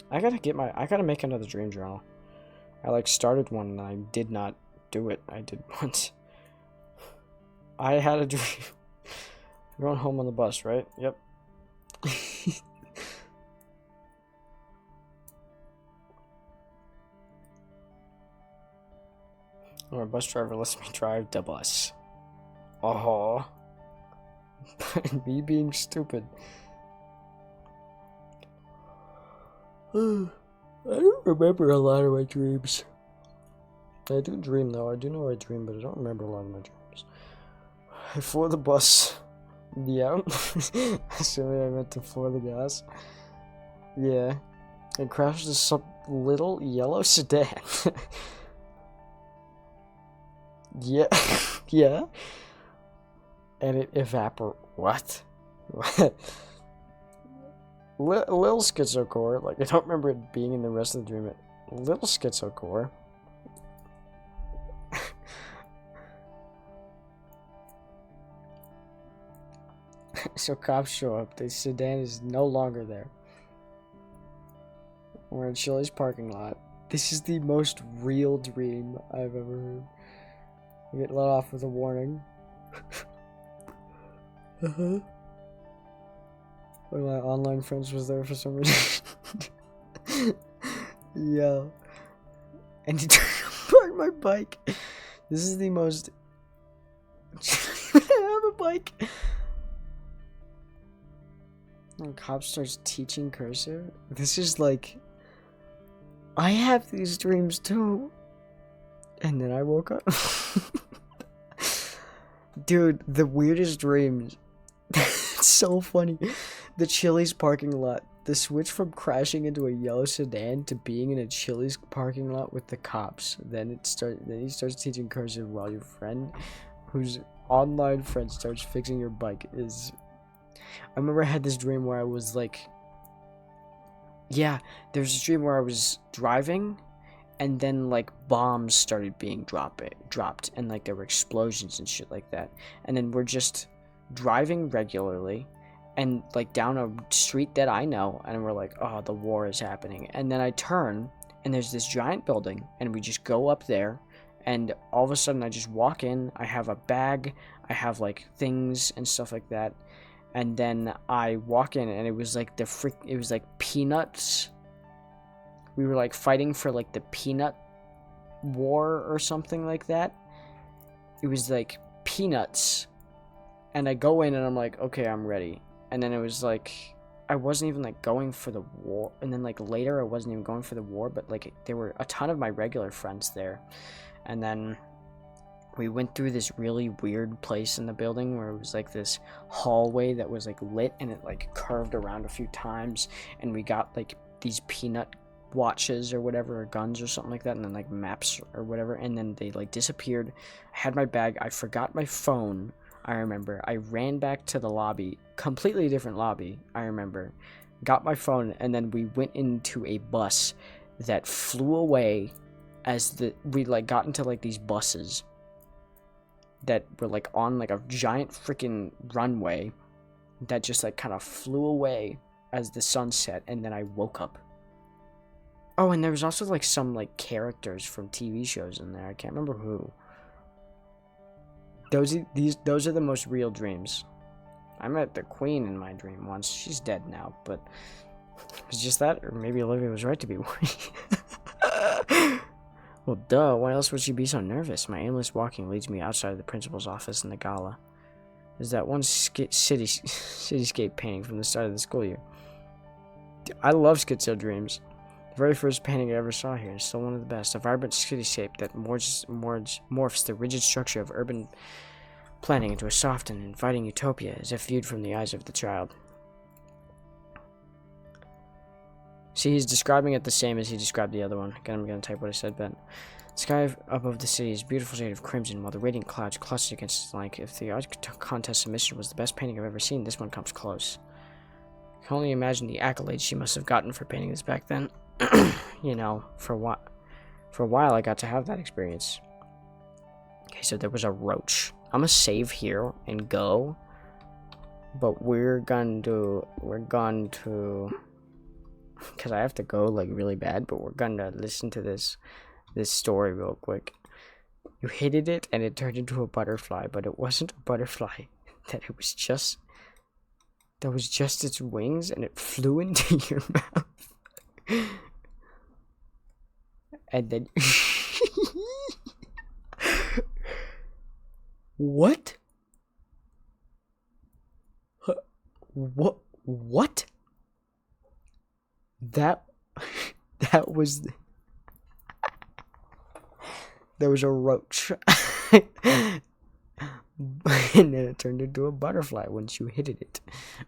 I gotta make another dream journal. I started one and I did not do it. I did once. I had a dream. Going home on the bus, right? Yep. Our bus driver lets me drive the bus. Oh. Me being stupid. I don't remember a lot of my dreams. I do dream though. I do know I dream, but I don't remember a lot of my dreams. I floor the bus. Yeah. Assuming I meant to floor the gas. Yeah. And crashed into some little yellow sedan. Yeah. Yeah. And it What? What? Little schizocore. I don't remember it being in the rest of the dream. Little schizocore. So cops show up. The sedan is no longer there. We're in Chili's parking lot. This is the most real dream I've ever heard. We get let off with a warning. One of my online friends was there for some reason. Yo. And he tried to park my bike. This is the most... I have a bike. And cop starts teaching cursive. This is I have these dreams too. And then I woke up. Dude, the weirdest dreams. It's so funny. The Chili's parking lot. The switch from crashing into a yellow sedan to being in a Chili's parking lot with the cops. Then he starts teaching cursive while your friend, whose online friend, starts fixing your bike. I remember I had this dream where I was there's this dream where I was driving, and then bombs started being dropped, and there were explosions and shit like that. And then we're just driving regularly, and down a street that I know, and we're oh, the war is happening. And then I turn, and there's this giant building, and we just go up there, and all of a sudden I just walk in. I have a bag, I have things and stuff like that. And then I walk in, and it was it was peanuts. We were fighting for the peanut war or something like that. It was peanuts. And I go in and I'm okay, I'm ready. And then it was I wasn't even going for the war. And then later I wasn't even going for the war, but there were a ton of my regular friends there. And then we went through this really weird place in the building where it was this hallway that was lit, and it curved around a few times, and we got these peanut watches or whatever, or guns or something like that, and then like maps or whatever, and then they like disappeared. I had my bag. I forgot my phone. I remember. I ran back to the lobby, completely different lobby. I remember. Got my phone, and then we went into a bus that flew away as we like got into like these buses that were like on like a giant freaking runway that just like kind of flew away as the sun set, and then I woke up. Oh, and there was also like some like characters from TV shows in there. I can't remember who. Those are the most real dreams. I met the queen in my dream once. She's dead now, but it was just that, or maybe Olivia was right to be worried. Well, duh, why else would she be so nervous? My aimless walking leads me outside of the principal's office in the gala. There's that one cityscape painting from the start of the school year. I love Schizo Dreams. The very first painting I ever saw here is still one of the best. A vibrant cityscape that morphs the rigid structure of urban planning into a soft and inviting utopia as if viewed from the eyes of the child. See, he's describing it the same as he described the other one. Again, I'm going to type what I said, but the sky above the city is a beautiful shade of crimson, while the radiant clouds cluster against its flank. If the art contest submission was the best painting I've ever seen, this one comes close. I can only imagine the accolades she must have gotten for painting this back then. You know, for a while I got to have that experience. Okay, so there was a roach. I'm gonna save here and go, but we're going to, because I have to go like really bad, but we're gonna listen to this story real quick. You hit it and it turned into a butterfly, but it wasn't a butterfly. That was just its wings, and it flew into your mouth. And then what? What? That was there was a roach. And then it turned into a butterfly once you hit it.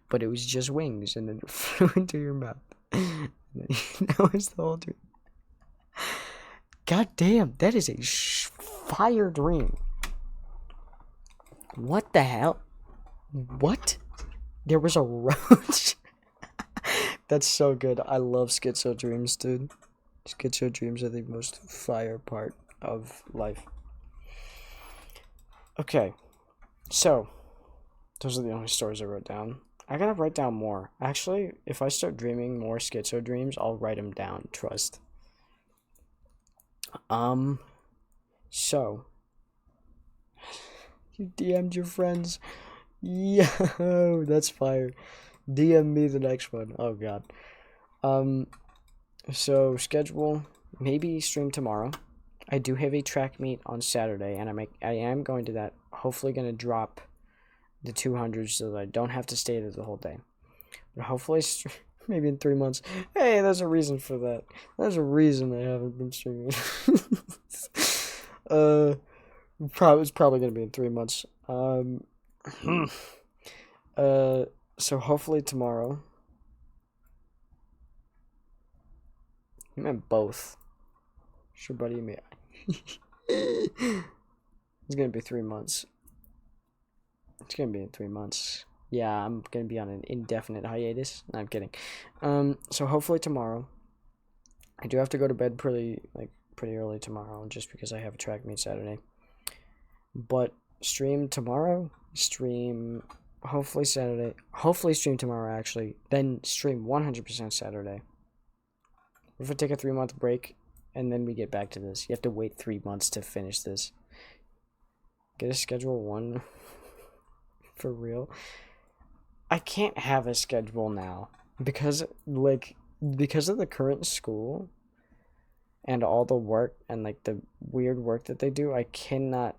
But it was just wings, and then it flew into your mouth. That was the whole dream. God damn, that is a fire dream. What the hell? What? There was a roach? That's so good. I love Schizo Dreams, dude. Schizo Dreams are the most fire part of life. Okay. So, those are the only stories I wrote down. I gotta write down more. Actually, if I start dreaming more Schizo Dreams, I'll write them down. Trust. So, you DM'd your friends. Yo, that's fire. DM me the next one. Oh god. So schedule, maybe stream tomorrow. I do have a track meet on Saturday, and I am going to that. Hopefully going to drop the 200 so that I don't have to stay there the whole day. But hopefully, maybe in 3 months. Hey, there's a reason for that. There's a reason I haven't been streaming. It's probably going to be in 3 months. So hopefully tomorrow. You meant both. Sure, buddy, you mean. It's gonna be 3 months. It's gonna be in 3 months. Yeah, I'm gonna be on an indefinite hiatus. No, I'm kidding. So hopefully tomorrow. I do have to go to bed pretty early tomorrow, just because I have a track meet Saturday. But stream tomorrow. Stream hopefully Saturday. Hopefully stream tomorrow actually. Then stream 100% Saturday. If I take a 3-month break, and then we get back to this. You have to wait 3 months to finish this. Get a schedule 1. For real. I can't have a schedule now. Because of the current school. And all the work, and like the weird work that they do. I cannot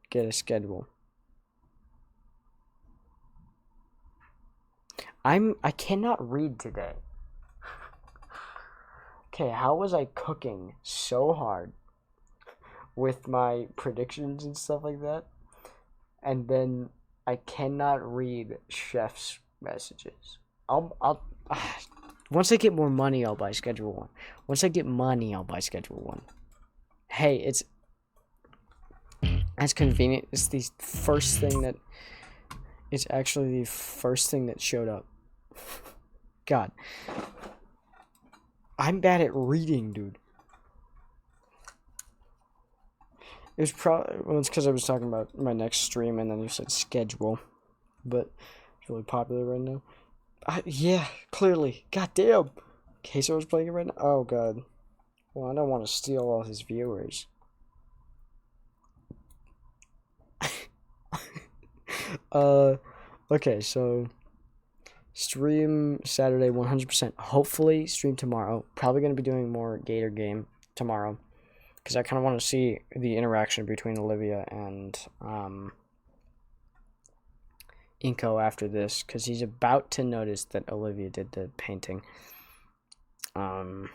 get a schedule. I cannot read today. Okay, how was I cooking so hard with my predictions and stuff like that? And then I cannot read Chef's messages. Once I get more money, I'll buy Schedule 1. Once I get money, I'll buy Schedule 1. Hey, it's as convenient. It's the first thing that... It's actually the first thing that showed up. God. I'm bad at reading, dude. It was probably... Well, it's because I was talking about my next stream, and then you said schedule. But it's really popular right now. Yeah, clearly. God damn. Queso was playing it right now? Oh, God. Well, I don't want to steal all his viewers. Okay, so stream Saturday 100%. Hopefully stream tomorrow. Probably going to be doing more Gator game tomorrow, because I kind of want to see the interaction between Olivia and Inko after this, because he's about to notice that Olivia did the painting. Know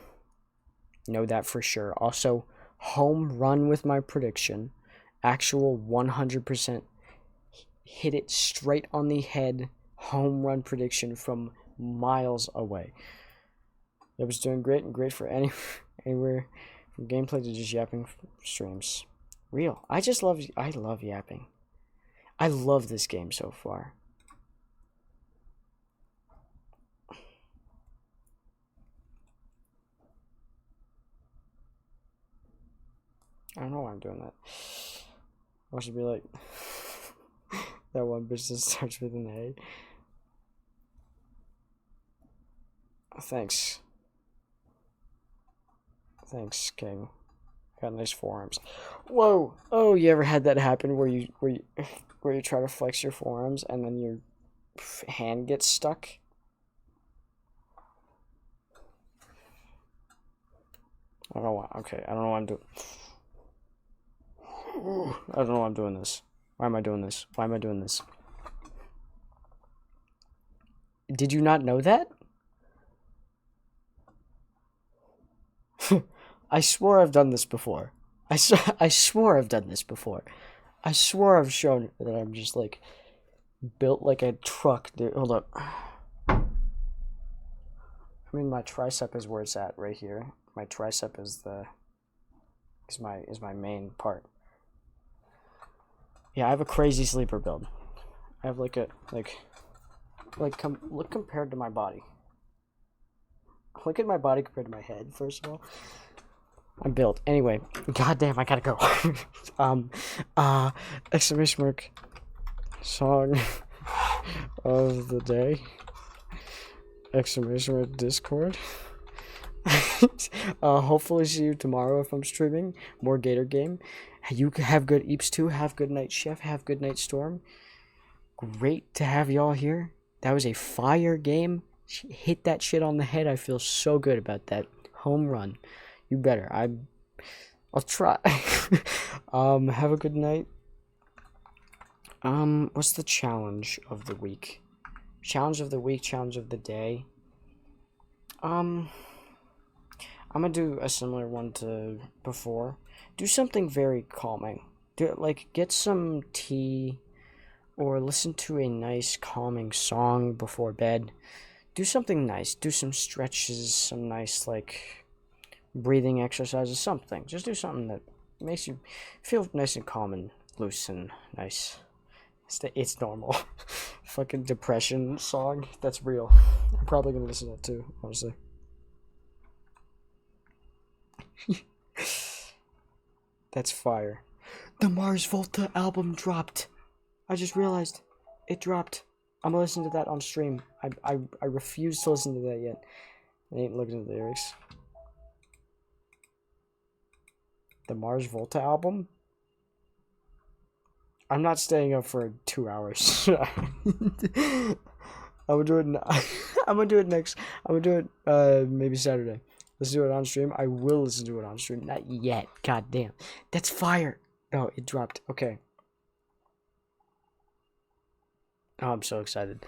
that for sure. Also, home run with my prediction. Actual 100% hit it straight on the head. Home run prediction from miles away. It was doing great, and great for anywhere from gameplay to just yapping streams. Real. I love yapping. I love this game so far. I don't know why I'm doing that. I should be like that one bitch that starts with an A. Thanks. Thanks, King. Got nice forearms. Whoa! Oh, you ever had that happen where you try to flex your forearms and then your hand gets stuck? I don't know why. Okay, I don't know why I'm doing. I don't know why I'm doing this. Why am I doing this? Why am I doing this? Did you not know that? I swore I've done this before. I swore I've done this before. I swore I've shown that I'm just like built like a truck. Dude, hold up. I mean, my tricep is where it's at right here. My tricep is my main part. Yeah, I have a crazy sleeper build. I have like look compared to my body. Look at my body compared to my head, first of all. I'm built. Anyway, goddamn, I gotta go. Exclamation mark. Song of the day. Exclamation mark Discord. Hopefully see you tomorrow if I'm streaming more Gator game. You have good Eeps too. Have good night, Chef. Have good night, Storm. Great to have y'all here. That was a fire game. Hit that shit on the head. I feel so good about that. Home run. You better. I'll try. Have a good night. What's the challenge of the week? Challenge of the week, challenge of the day. I'm gonna do a similar one to before. Do something very calming. Get some tea or listen to a nice calming song before bed. Do something nice. Do some stretches, some nice breathing exercises, something. Just do something that makes you feel nice and calm and loose and nice. It's normal. Fucking depression song. That's real. I'm probably gonna listen to that too, honestly. That's fire. The Mars Volta album dropped. I just realized it dropped. I'm gonna listen to that on stream. I refuse to listen to that yet. I ain't looking at the lyrics. The Mars Volta album? I'm not staying up for 2 hours. I'm gonna do it. I'm gonna do it next. I'm gonna do it maybe Saturday. Let's do it on stream. I will listen to it on stream. Not yet. God damn. That's fire. Oh, it dropped. Okay. Oh, I'm so excited.